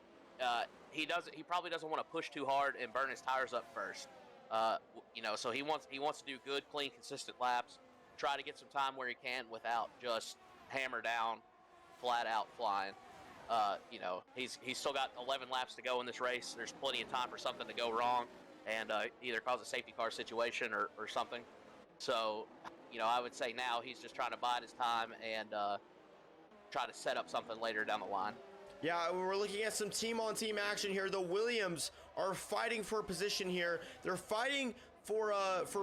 he probably doesn't want to push too hard and burn his tires up first. So he wants to do good, clean, consistent laps. Try to get some time where he can without just hammer down, flat out flying. He's still got 11 laps to go in this race. There's plenty of time for something to go wrong and either cause a safety car situation or something. So, I would say now he's just trying to bide his time and try to set up something later down the line. Yeah, we're looking at some team-on-team action here. The Williams are fighting for position here. They're fighting for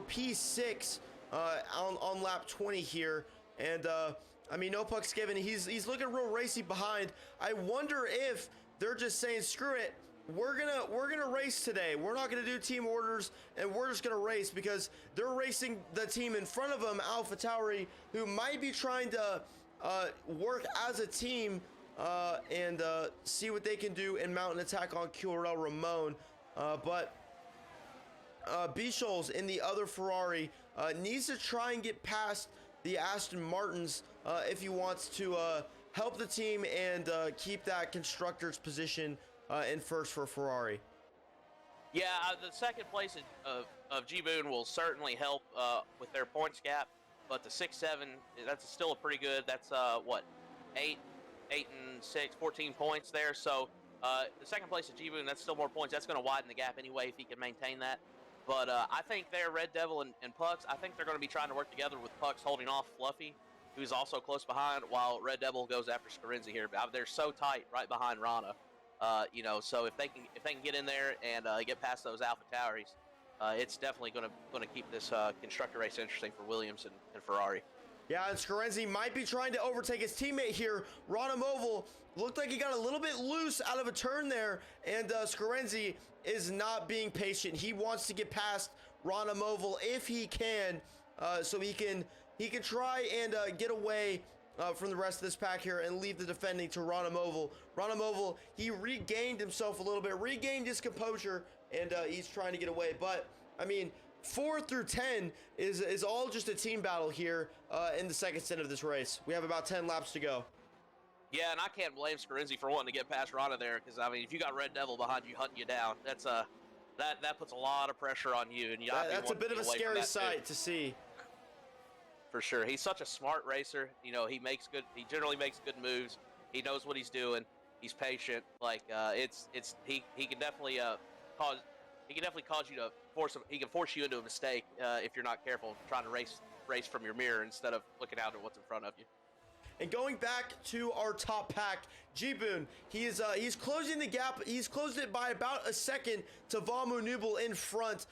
P6 on lap 20 here, and no pucks given. He's looking real racy behind. I wonder if they're just saying, screw it, we're gonna race today. We're not gonna do team orders, and we're just gonna race, because they're racing the team in front of them, AlphaTauri, who might be trying to work as a team and see what they can do and mount an attack on QRL Ramon. But Bischols in the other Ferrari needs to try and get past the Aston Martins if he wants to help the team and keep that constructor's position in first for Ferrari. Yeah, the second place of G-Boone will certainly help with their points gap, but the 6-7, that's still a pretty good, that's 8 and 6, 14 points there. So the second place of G-Boone, that's still more points. That's going to widen the gap anyway if he can maintain that. But I think they're Red Devil and Pucks. I think they're going to be trying to work together with Pucks holding off Fluffy, who's also close behind, while Red Devil goes after Scarinzi here. They're so tight right behind Rana. So if they can get in there and get past those AlphaTauris, it's definitely going to keep this constructor race interesting for Williams and Ferrari. Yeah, and Scarinzi might be trying to overtake his teammate here. Rana Moval looked like he got a little bit loose out of a turn there, and Scarinzi is not being patient. He wants to get past Rana Moval if he can, so he can try and get away from the rest of this pack here and leave the defending to Rana Moval. Rana Moval, he regained himself a little bit, regained his composure, and he's trying to get away. But, 4 through 10 is all just a team battle here in the second stint of this race. We have about 10 laps to go. Yeah, and I can't blame Scarinzi for wanting to get past Rana there, because if you got Red Devil behind you hunting you down, that's that puts a lot of pressure on you, and that's a bit of a scary sight to see. For sure, he's such a smart racer. He generally makes good moves. He knows what he's doing. He's patient. He can definitely cause. He can definitely cause you to force you into a mistake if you're not careful, trying to race from your mirror instead of looking out at what's in front of you. And going back to our top pack, G-Boone, he's closing the gap. He's closed it by about a second to Vamu Nubel in front.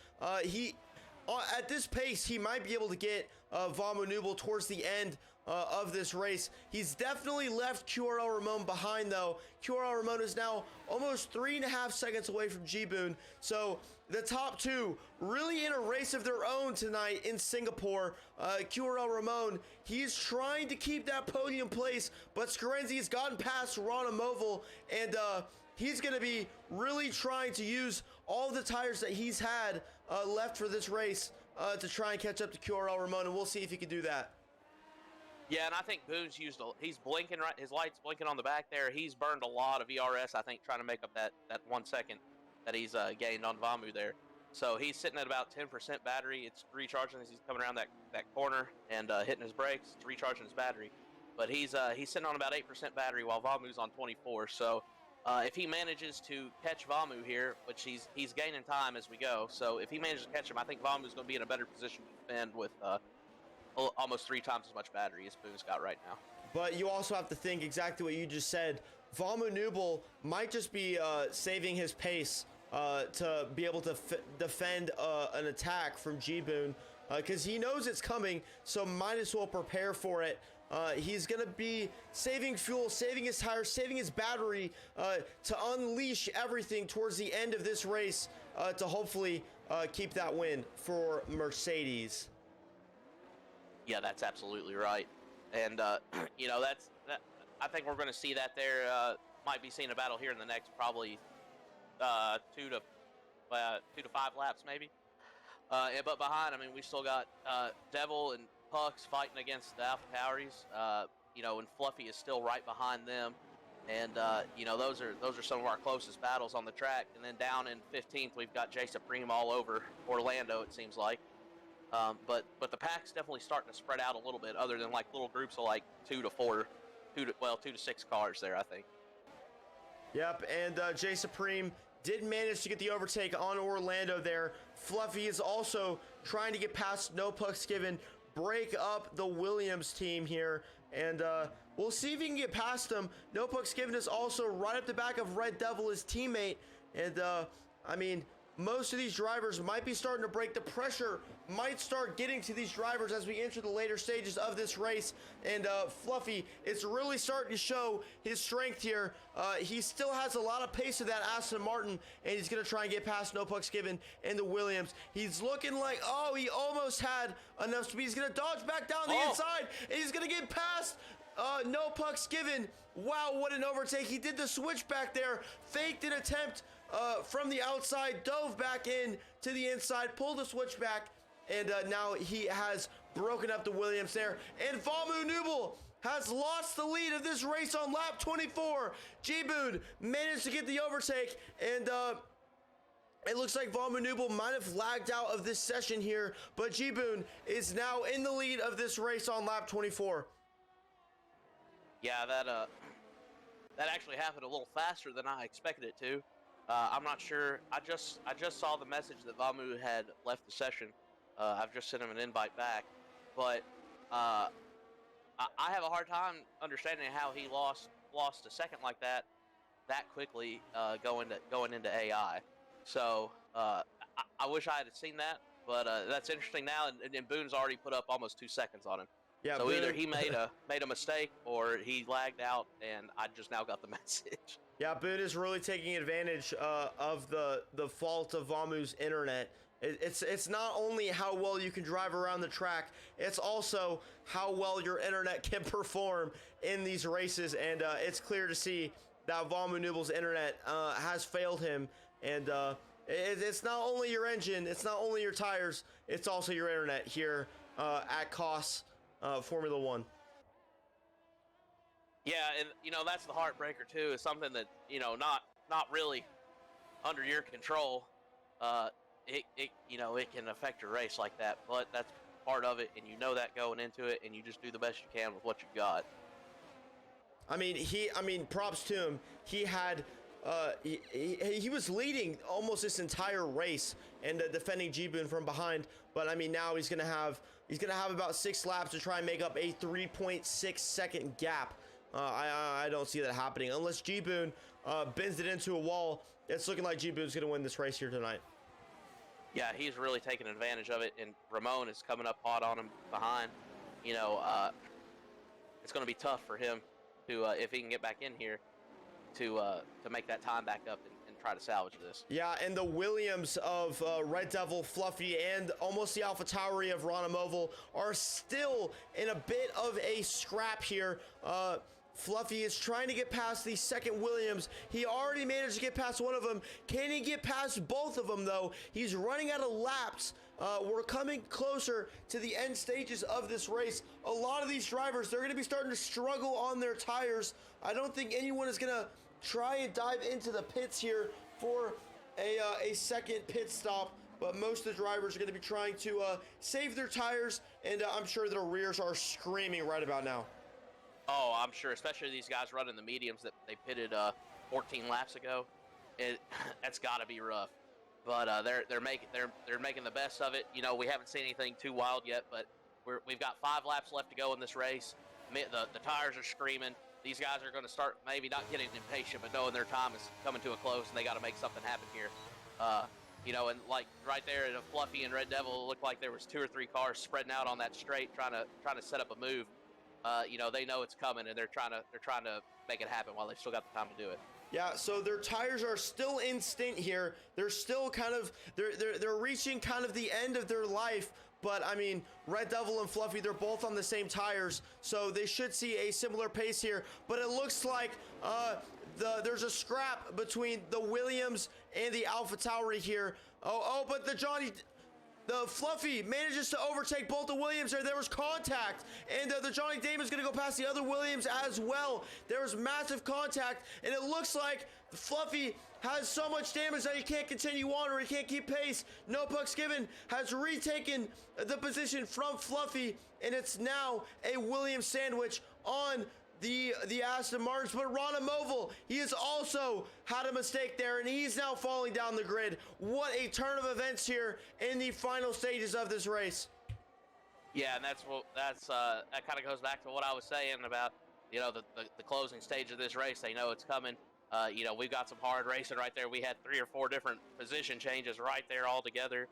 at this pace, he might be able to get Vaughn Newell towards the end of this race. He's definitely left QRL Ramon behind, though. QRL Ramon is now almost 3.5 seconds away from G-Boon. So the top two really in a race of their own tonight in Singapore. QRL Ramon, he's trying to keep that podium place, but Scarenzi has gotten past Rana Movil, and he's going to be really trying to use all the tires that he's had left for this race to try and catch up to QRL Ramon, and we'll see if he can do that. Yeah, and I think Boone's he's blinking, right? His light's blinking on the back there. He's burned a lot of ERS, I think, trying to make up that 1 second that he's gained on Vamu there. So he's sitting at about 10% battery. It's recharging as he's coming around that corner and hitting his brakes. It's recharging his battery. But he's sitting on about 8% battery while Vamu's on 24. So if he manages to catch Vamu here, which he's gaining time as we go. So if he manages to catch him, I think Vamu's going to be in a better position to defend with almost 3 times as much battery as Boone's got right now. But you also have to think exactly what you just said. Vaughn Newell might just be saving his pace to be able to defend an attack from G-Boon because he knows it's coming, so might as well prepare for it. He's going to be saving fuel, saving his tires, saving his battery to unleash everything towards the end of this race to hopefully keep that win for Mercedes. Yeah, that's absolutely right. And, you know, I think we're going to see that there. Might be seeing a battle here in the next probably 2 to 5 laps maybe. But behind, I mean, we still got Devil and Pucks fighting against the Alpha Tauris. You know, and Fluffy is still right behind them. And, you know, those are some of our closest battles on the track. And then down in 15th, we've got J Supreme all over Orlando, it seems like. But the pack's definitely starting to spread out a little bit, other than like little groups of like 2 to 6 cars there, I think. Yep, and J Supreme did manage to get the overtake on Orlando there. Fluffy is also trying to get past No Pucks Given, break up the Williams team here, and we'll see if he can get past them. No Pucks Given is also right up the back of Red Devil, his teammate, and I mean, most of these drivers might be starting to break. The pressure might start getting to these drivers as we enter the later stages of this race. And Fluffy is really starting to show his strength here. He still has a lot of pace of that Aston Martin, and he's going to try and get past No Pucks Given and the Williams. He's looking like, oh, he almost had enough speed. He's going to dodge back down the inside, and he's going to get past No Pucks Given. Wow, what an overtake. He did the switch back there, faked an attempt from the outside, dove back in to the inside, pulled the switch back, and now he has broken up the Williams there. And Vaughn Newell has lost the lead of this race on lap 24. G-Boon managed to get the overtake, and it looks like Vaughn Newell might have lagged out of this session here, but G-Boon is now in the lead of this race on lap 24. Yeah, that actually happened a little faster than I expected it to. I'm not sure. I just saw the message that Vamu had left the session. I've just sent him an invite back, but I have a hard time understanding how he lost a second like that quickly going into AI. So I wish I had seen that, but that's interesting now. And Boone's already put up almost 2 seconds on him. Yeah, so Boone, either he made a mistake or he lagged out, and I just now got the message. Yeah, Boone is really taking advantage of the fault of Vamu's internet. It's not only how well you can drive around the track, it's also how well your internet can perform in these races, and it's clear to see that Vaughn Newell's internet has failed him, and it's not only your engine, it's not only your tires, it's also your internet here at Koss Formula One. Yeah, and you know that's the heartbreaker too. It's something that not really under your control. It can affect your race like that, but that's part of it, and you know that going into it, and you just do the best you can with what you've got. I mean, props to him. He had he was leading almost this entire race and defending G-Boon from behind, but I mean now he's gonna have about 6 laps to try and make up a 3.6 second gap. I don't see that happening unless G-Boon bends it into a wall. It's looking like G-Boon's gonna win this race here tonight. Yeah, he's really taking advantage of it, and Ramon is coming up hot on him behind. You know, it's going to be tough for him to, if he can get back in here, to make that time back up and try to salvage this. Yeah, and the Williams of Red Devil, Fluffy, and almost the Alpha Tauri of Ronamoval are still in a bit of a scrap here. Fluffy is trying to get past the second Williams. He already managed to get past one of them. Can he get past both of them, though? He's running out of laps. We're coming closer to the end stages of this race. A lot of these drivers, they're going to be starting to struggle on their tires. I don't think anyone is going to try and dive into the pits here for a second pit stop, but most of the drivers are going to be trying to save their tires, and I'm sure their rears are screaming right about now. Oh, I'm sure, especially these guys running the mediums that they pitted 14 laps ago. That's got to be rough. But they're making the best of it. You know, we haven't seen anything too wild yet, but we've got 5 laps left to go in this race. The tires are screaming. These guys are going to start maybe not getting impatient, but knowing their time is coming to a close, and they got to make something happen here. You know, and like right there at a Fluffy and Red Devil, it looked like there was 2 or 3 cars spreading out on that straight, trying to set up a move. You know, they know it's coming, and they're trying to make it happen while they've still got the time to do it. Yeah, so their tires are still in stint here. They're still kind of they're reaching kind of the end of their life. But I mean, Red Devil and Fluffy, they're both on the same tires, so they should see a similar pace here. But it looks like there's a scrap between the Williams and the Alpha Tauri here. But the Fluffy manages to overtake both the Williams there. There was contact, and the Johnny Dame is going to go past the other Williams as well. There was massive contact, and it looks like Fluffy has so much damage that he can't continue on, or he can't keep pace. No Pucks Given has retaken the position from Fluffy, and it's now a Williams sandwich on the Aston Martins. But Ronamoval, he has also had a mistake there, and he's now falling down the grid. What a turn of events here in the final stages of this race. Yeah, and that kind of goes back to what I was saying about, you know, the closing stage of this race. They know it's coming. You know, we've got some hard racing right there. We had 3 or 4 different position changes right there all together.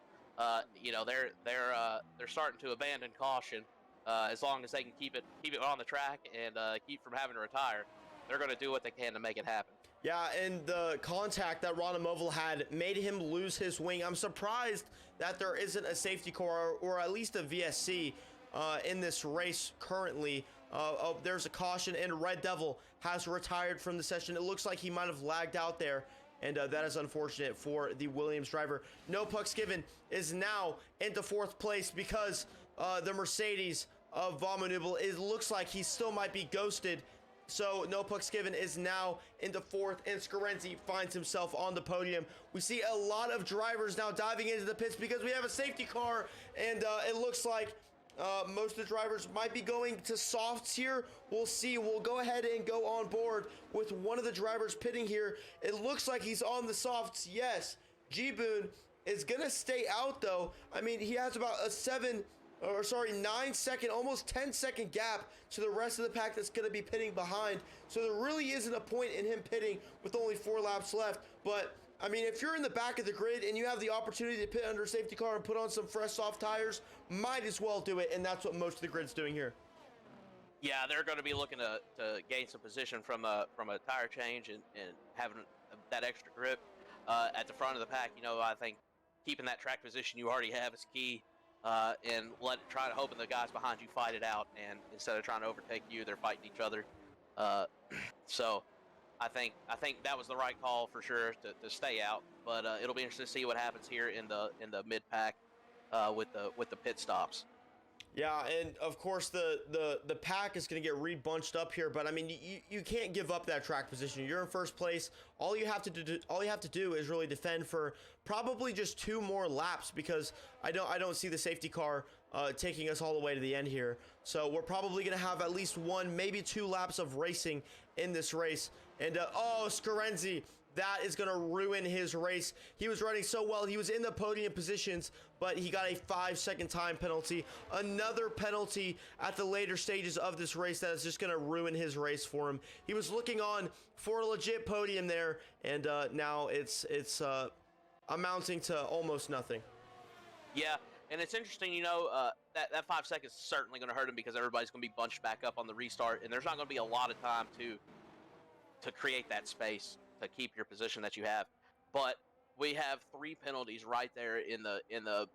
You know, they're starting to abandon caution. As long as they can keep it on the track and keep from having to retire, they're going to do what they can to make it happen. Yeah, and the contact that Ronamoval had made him lose his wing. I'm surprised that there isn't a safety car or at least a VSC in this race currently. There's a caution, and Red Devil has retired from the session. It looks like he might have lagged out there, and that is unfortunate for the Williams driver. No Pucks Given is now into 4th place because the Mercedes of Vomanubel, it looks like he still might be ghosted. So No Pucks Given is now into 4th, and Scarenzi finds himself on the podium. We see a lot of drivers now diving into the pits because we have a safety car, and it looks like most of the drivers might be going to softs here. We'll see. We'll go ahead and go on board with one of the drivers pitting here. It looks like he's on the softs. Yes, G-Boon is going to stay out, though. I mean, he has about a 9 second, almost 10-second gap to the rest of the pack that's going to be pitting behind. So there really isn't a point in him pitting with only 4 laps left. But I mean, if you're in the back of the grid and you have the opportunity to pit under a safety car and put on some fresh soft tires, might as well do it, and that's what most of the grid's doing here. Yeah, they're going to be looking to gain some position from a tire change and having that extra grip at the front of the pack. You know, I think keeping that track position you already have is key, and try to hoping the guys behind you fight it out, and instead of trying to overtake you, they're fighting each other. So I think that was the right call for sure to stay out, but it'll be interesting to see what happens here in the mid pack with the pit stops. Yeah, and of course the pack is going to get re-bunched up here, but I mean you can't give up that track position. You're in first place. All you have to do is really defend for probably just 2 more laps, because I don't see the safety car taking us all the way to the end here. So we're probably going to have at least 1, maybe 2 laps of racing in this race. And Scarenzi, that is going to ruin his race. He was running so well. He was in the podium positions, but he got a 5-second time penalty. Another penalty at the later stages of this race that is just going to ruin his race for him. He was looking on for a legit podium there, and now it's amounting to almost nothing. Yeah, and it's interesting, that 5 seconds is certainly going to hurt him because everybody's going to be bunched back up on the restart, and there's not going to be a lot of time to create that space to keep your position that you have. But we have 3 penalties right there in the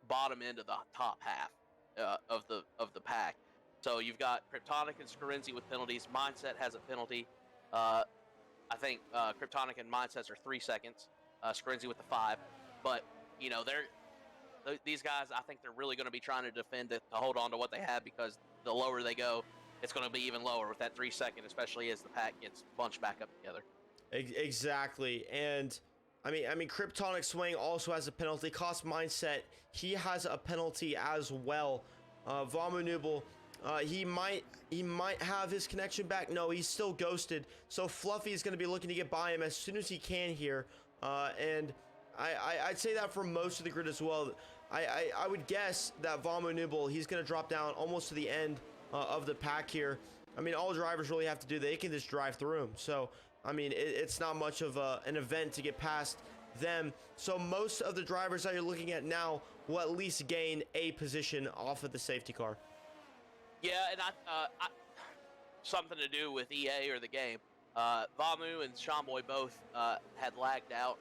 bottom end of the top half of the pack. So you've got Kryptonic and Scarenzi with penalties. Mindset has a penalty. I think Kryptonic and Mindsets are 3 seconds. Scarenzi with the 5, but these guys, I think they're really going to be trying to defend it to hold on to what they have, because the lower they go, it's going to be even lower with that 3 second, especially as the pack gets bunched back up together. Exactly, and I mean, Kryptonic Swing also has a penalty. Cost Mindset, he has a penalty as well. Vamu Nubel, he might have his connection back. No, he's still ghosted. So Fluffy is going to be looking to get by him as soon as he can here, and I'd say that for most of the grid as well. I would guess that Vamu Nubel, he's going to drop down almost to the end of the pack here. I mean, all drivers really have to do, they can just drive through him. So, I mean, it's not much of an event to get past them. So most of the drivers that you're looking at now will at least gain a position off of the safety car. Yeah, and I something to do with EA or the game. Vamu and Shamboy both had lagged out,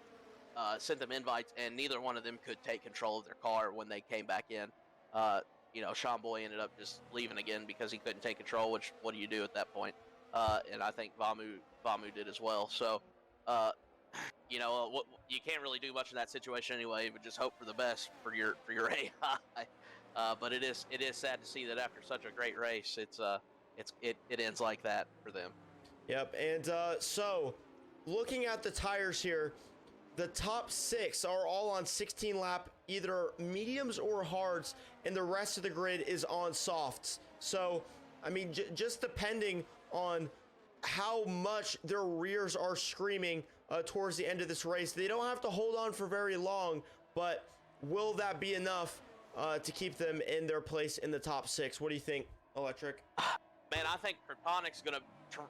sent them invites, and neither one of them could take control of their car when they came back in. Shamboy ended up just leaving again because he couldn't take control, which, what do you do at that point? And I think Vamu did as well. So, you can't really do much in that situation anyway, but just hope for the best for your AI. But it is sad to see that after such a great race, it ends like that for them. Yep, and so looking at the tires here, the top 6 are all on 16 lap, either mediums or hards, and the rest of the grid is on softs. So, I mean, just depending on how much their rears are screaming towards the end of this race, they don't have to hold on for very long, but will that be enough to keep them in their place in the top 6? What do you think, Electric? Man, I think Kryptonic's going to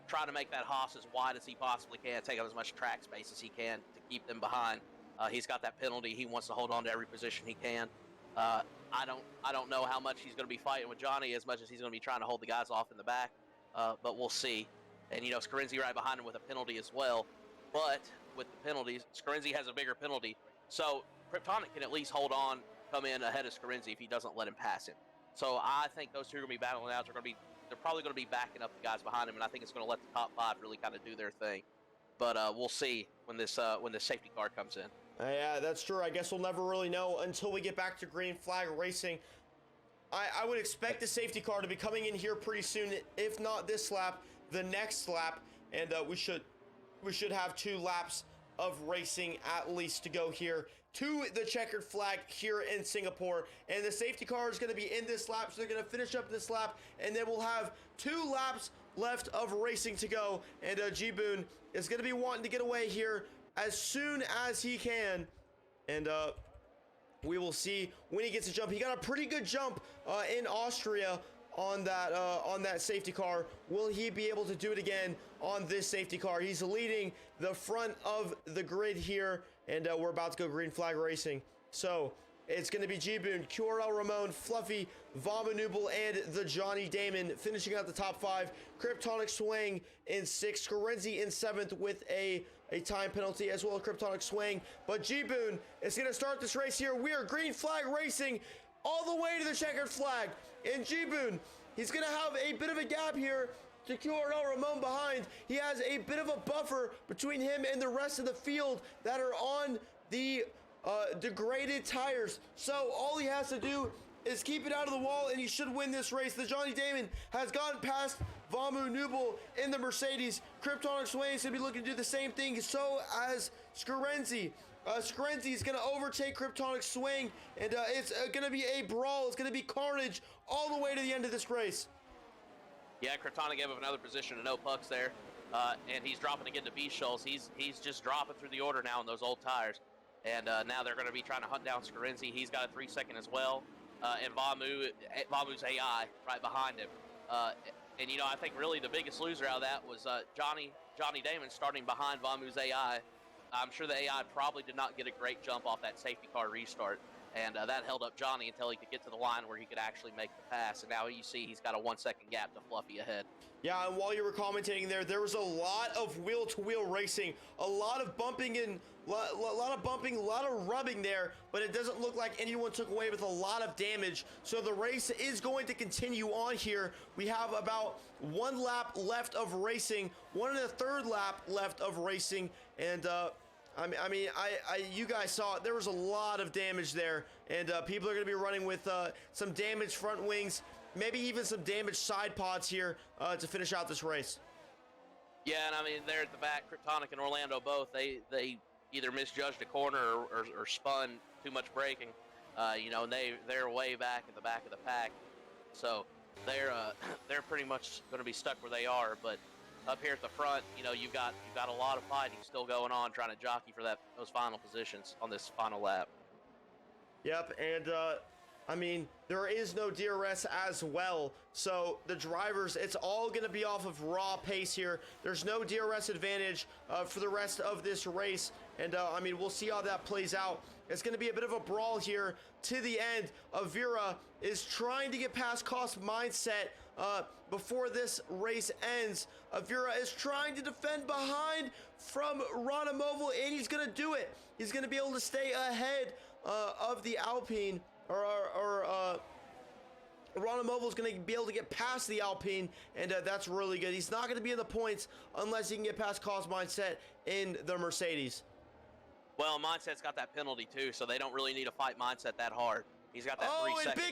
try to make that Haas as wide as he possibly can, take up as much track space as he can to keep them behind. He's got that penalty. He wants to hold on to every position he can. I don't know how much he's going to be fighting with Johnny as much as he's going to be trying to hold the guys off in the back, but we'll see. And, Scarenzi right behind him with a penalty as well. But with the penalties, Scarenzi has a bigger penalty. So Kryptonic can at least hold on, come in ahead of Scarenzi if he doesn't let him pass him. So I think those two are going to be battling out. They're probably going to be backing up the guys behind him, and I think it's going to let the top 5 really kind of do their thing. But we'll see when this safety car comes in. Yeah, that's true. I guess we'll never really know until we get back to green flag racing. I would expect the safety car to be coming in here pretty soon, if not this lap, the next lap, and we should have 2 laps of racing at least to go here to the checkered flag here in Singapore. And the safety car is going to be in this lap, so they're going to finish up this lap, and then we'll have 2 laps left of racing to go. And G-Boon is going to be wanting to get away here as soon as he can, and we will see when he gets a jump. He got a pretty good jump in Austria on that safety car. Will he be able to do it again on this safety car? He's leading the front of the grid here, and we're about to go green flag racing. So it's going to be G-Boon, QRL Ramon, Fluffy, Vamu Nubel, and the Johnny Damon finishing out the top 5. Kryptonic Swing in 6th, Scarenzi in 7th with a time penalty, as well as Kryptonic Swing. But G-Boon is going to start this race here. We are green flag racing all the way to the checkered flag. And G-Boon, he's going to have a bit of a gap here to QRL Ramon behind. He has a bit of a buffer between him and the rest of the field that are on the degraded tires. So all he has to do is keep it out of the wall, and he should win this race. The Johnny Damon has gone past Vamu Nubel in the Mercedes. Kryptonic Swing is going to be looking to do the same thing, so as Scarenzi. Scarenzi is going to overtake Kryptonic Swing, and it's going to be a brawl. It's going to be carnage all the way to the end of this race. Yeah, Kryptonic gave up another position to no pucks there, and he's dropping again to B-Schultz. He's just dropping through the order now in those old tires, and now they're going to be trying to hunt down Scarenzi. He's got a 3 second as well, and Vamu's AI right behind him. And I think really the biggest loser out of that was Johnny Damon starting behind Vamu's AI. I'm sure the AI probably did not get a great jump off that safety car restart. and that held up Johnny until he could get to the line where he could actually make the pass. And now you see he's got a 1 second gap to Fluffy ahead. Yeah, and while you were commentating there was a lot of wheel-to-wheel racing, a lot of bumping and a lot of rubbing there, but it doesn't look like anyone took away with a lot of damage. So the race is going to continue on here. We have about 1 lap left of racing, 1 1/3 lap left of racing, and I mean, you guys saw it. There was a lot of damage there, and people are going to be running with some damaged front wings, maybe even some damaged side pods here to finish out this race. Yeah, and I mean, they're at the back, Kryptonic and Orlando both, they either misjudged a corner or spun too much braking, you know, and they're way back at the back of the pack, so they're pretty much going to be stuck where they are. But up here at the front, you know, you've got a lot of fighting still going on, trying to jockey for those final positions on this final lap. Yep, and I mean, there is no DRS as well, so the drivers, it's all going to be off of raw pace here. There's no DRS advantage for the rest of this race, and I mean, we'll see how that plays out. It's going to be a bit of a brawl here to the end. Avira is trying to get past Cost Mindset before this race ends. Avira is trying to defend behind from Ranamoval, and he's going to do it. He's going to be able to stay ahead of the Alpine, or Ranamoval is going to be able to get past the Alpine, and that's really good. He's not going to be in the points unless he can get past Cost Mindset in the Mercedes. Well, Mindset's got that penalty too, so they don't really need to fight Mindset that hard. He's got that 3 and second.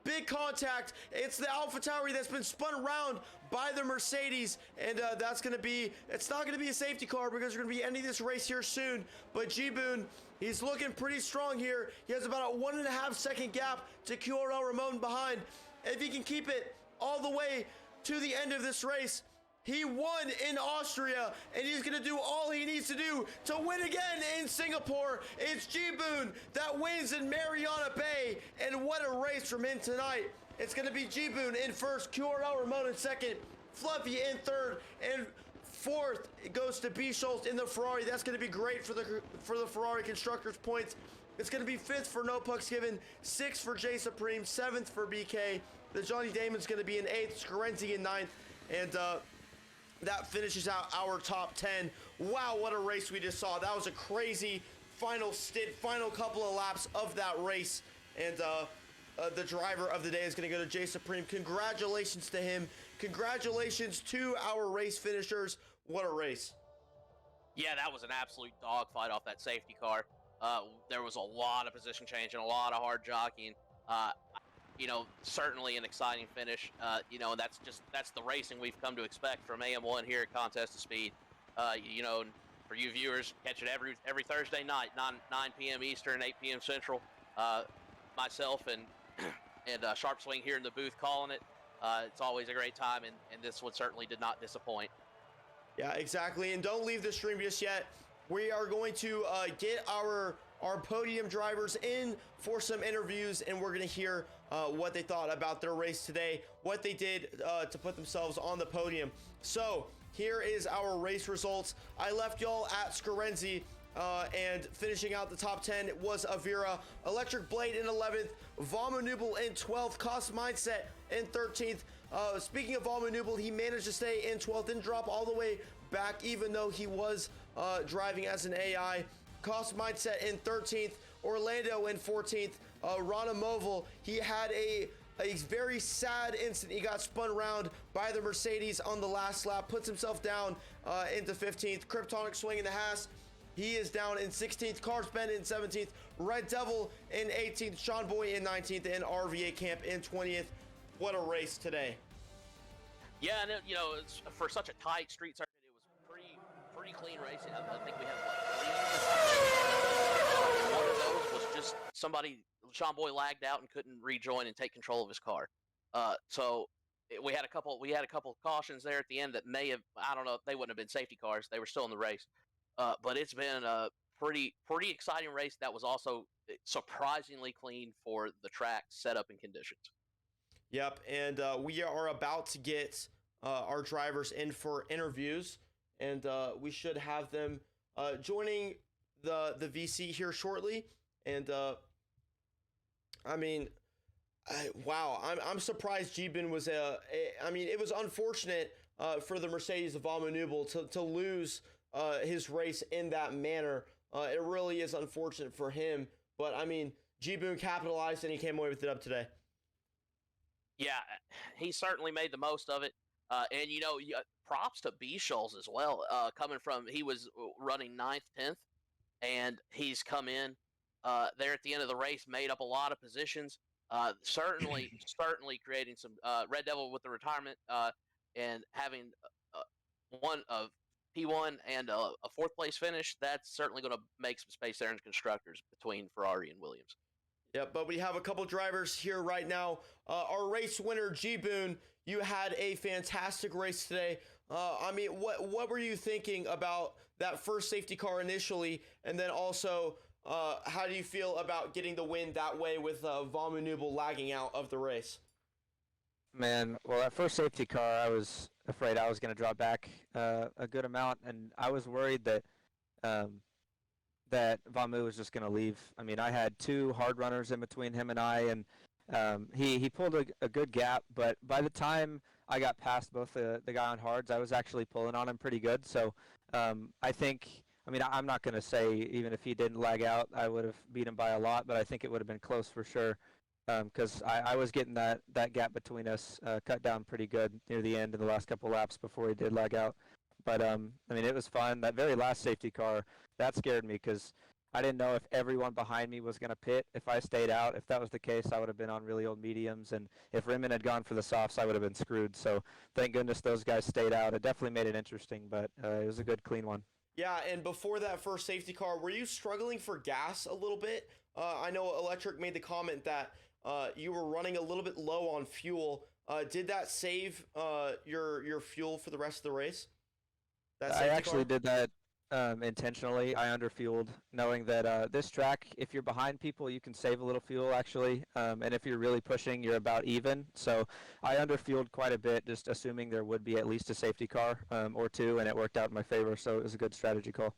big contact. It's the AlphaTauri that's been spun around by the Mercedes, and that's going to be, it's not going to be a safety car because we're going to be ending this race here soon. But G-Boon, he's looking pretty strong here. He has about a 1.5 second gap to QRL Ramon behind. If he can keep it all the way to the end of this race, he won in Austria, and he's going to do all he needs to do to win again in Singapore. It's G-Boon that wins in Mariana Bay, and what a race from him tonight. It's going to be G-Boon in first, QRL Ramon in second, Fluffy in third, and fourth it goes to B. Schultz in the Ferrari. That's going to be great for the Ferrari Constructors points. It's going to be fifth for No Pucks Given, sixth for J Supreme, seventh for BK. The Johnny Damon's going to be in eighth, Scarenzi in ninth, and that finishes out our top 10. Wow, what a race we just saw. That was a crazy final stint, final couple of laps of that race. And the driver of the day is going to go to J Supreme. Congratulations to him. Congratulations to our race finishers. What a race. Yeah, that was an absolute dogfight off that safety car. There was a lot of position change and a lot of hard jockeying. You know, certainly an exciting finish. You know, and that's the racing we've come to expect from AM1 here at Contest of Speed. You know, for you viewers, catch it every Thursday night, 9 p.m. Eastern, 8 p.m. Central. Myself and Sharp Swing here in the booth calling it. It's always a great time, and this one certainly did not disappoint. Yeah, exactly. And don't leave the stream just yet. We are going to get our podium drivers in for some interviews, and we're going to hear what they thought about their race today, what they did to put themselves on the podium. So here is our race results. I left y'all at Scarenzi, and finishing out the top 10 was Avira, Electric Blade in 11th, Vomunubel in 12th, Cost Mindset in 13th. Speaking of Vomunubel, he managed to stay in 12th, didn't drop all the way back even though he was driving as an AI. Cost Mindset in 13th, Orlando in 14th, Ranamoval, he had a very sad incident. He got spun around by the Mercedes on the last lap, puts himself down into 15th. Kryptonic Swing in the Haas, he is down in 16th. Cars Ben in 17th, Red Devil in 18th, Sean Boy in 19th, and RVA Camp in 20th. What a race today. Yeah, and you know, it's, for such a tight street circuit, it was pretty clean racing. I think we had one of those was just somebody, Sean Boy lagged out and couldn't rejoin and take control of his car. So we had a couple cautions there at the end that may have, I don't know, they wouldn't have been safety cars. They were still in the race. But it's been a pretty exciting race that was also surprisingly clean for the track setup and conditions. Yep, and we are about to get our drivers in for interviews, and we should have them joining the VC here shortly. And I mean, wow, I'm surprised Gbin was I mean, it was unfortunate for the Mercedes of Vaughn Newell to lose his race in that manner. It really is unfortunate for him, but I mean, Gbin capitalized and he came away with it up today. Yeah, he certainly made the most of it. And props to B Shoals as well. Coming from he was running 9th, 10th, and he's come in there at the end of the race, made up a lot of positions. Certainly creating some Red Devil with the retirement and having one of P1 and a fourth place finish. That's certainly going to make some space there in the constructors between Ferrari and Williams. Yep, but we have a couple drivers here right now. Our race winner, Gbin, you had a fantastic race today. I mean, what were you thinking about that first safety car initially, and then also how do you feel about getting the win that way with Vaughn Newell lagging out of the race? Man, well, that first safety car, I was afraid I was going to drop back a good amount, and I was worried that that Vamu was just going to leave. I mean, I had two hard runners in between him and I, and he pulled a good gap, but by the time I got past both the guy on hards, I was actually pulling on him pretty good. So I think, I mean, I'm not going to say even if he didn't lag out, I would have beat him by a lot, but I think it would have been close for sure. Because I was getting that gap between us cut down pretty good near the end in the last couple laps before he did lag out. But I mean, it was fun. That very last safety car, that scared me because I didn't know if everyone behind me was going to pit. If I stayed out, if that was the case, I would have been on really old mediums. And if Rimmon had gone for the softs, I would have been screwed. So thank goodness those guys stayed out. It definitely made it interesting, but it was a good, clean one. Yeah, and before that first safety car, were you struggling for gas a little bit? I know Electric made the comment that you were running a little bit low on fuel. Did that save your fuel for the rest of the race? I actually did that intentionally. I underfueled, knowing that this track, if you're behind people, you can save a little fuel actually, and if you're really pushing, you're about even. So I underfueled quite a bit, just assuming there would be at least a safety car or two, and it worked out in my favor. So it was a good strategy call.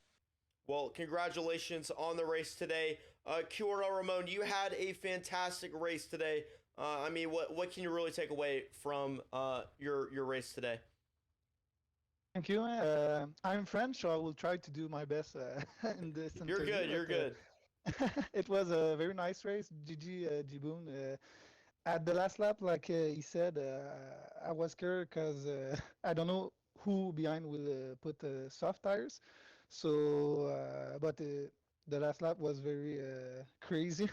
Well, congratulations on the race today. QRL Ramon, you had a fantastic race today. I mean, what can you really take away from your race today? Thank you. I'm French, so I will try to do my best in this interview. You're good. You're good. It was a very nice race. GG, Jiboon. At the last lap, like he said, I was scared because I don't know who behind will put soft tires. So, but the last lap was very crazy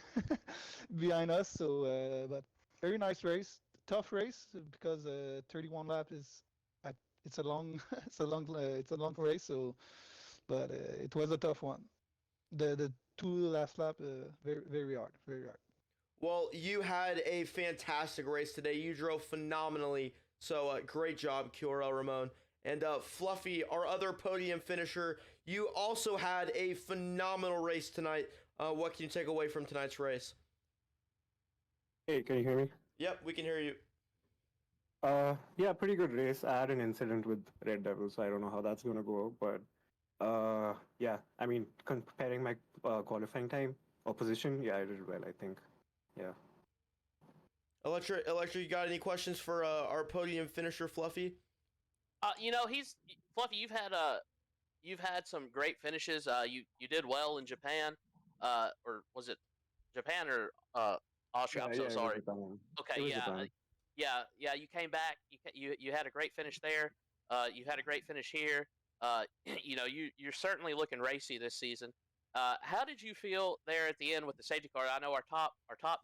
behind us. So, but very nice race, tough race because 31 lap is it's a long it's a long race. So, but it was a tough one. The two last lap very hard, very hard. Well, you had a fantastic race today. You drove phenomenally. So great job, QRL Ramon. And Fluffy, our other podium finisher, you also had a phenomenal race tonight. What can you take away from tonight's race? Hey, can you hear me? Yep, we can hear you. Yeah, pretty good race. I had an incident with Red Devil, so I don't know how that's gonna go. But yeah, I mean, comparing my qualifying time or position, yeah, I did well, I think. Yeah. Electra, you got any questions for our podium finisher, Fluffy? He's Fluffy. You've had some great finishes. You did well in Japan, or was it Japan or Austria? I'm so sorry. Okay, yeah. You came back. You had a great finish there. You had a great finish here. You're certainly looking racy this season. How did you feel there at the end with the safety car? I know our top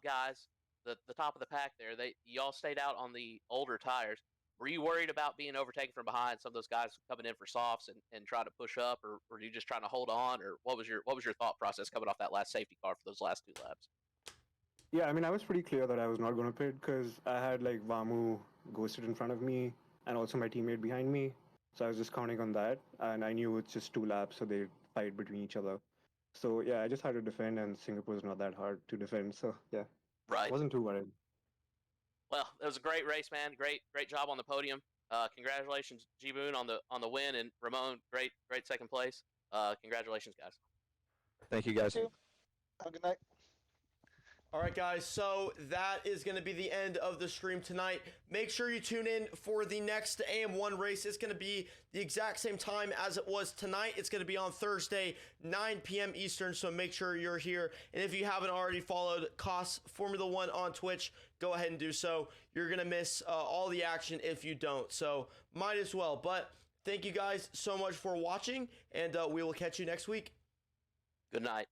guys, the top of the pack there. Y'all stayed out on the older tires. Were you worried about being overtaken from behind, some of those guys coming in for softs and trying to push up, or were you just trying to hold on, or what was your thought process coming off that last safety car for those last two laps? Yeah, I mean, I was pretty clear that I was not going to pit because I had like Vamu ghosted in front of me and also my teammate behind me. So I was just counting on that, and I knew it's just 2 laps, so they fight between each other. So yeah, I just had to defend, and Singapore is not that hard to defend. So yeah, right. I wasn't too worried. Well, it was a great race, man. Great job on the podium. Congratulations, Gbin, on the win, and Ramon, great second place. Congratulations, guys. Thank you, guys. Thank you. Have a good night. All right, guys, so that is going to be the end of the stream tonight. Make sure you tune in for the next AM1 race. It's going to be the exact same time as it was tonight. It's going to be on Thursday, 9 p.m. Eastern, so make sure you're here. And if you haven't already followed Koss Formula 1 on Twitch, go ahead and do so. You're going to miss all the action if you don't, so might as well. But thank you guys so much for watching, and we will catch you next week. Good night.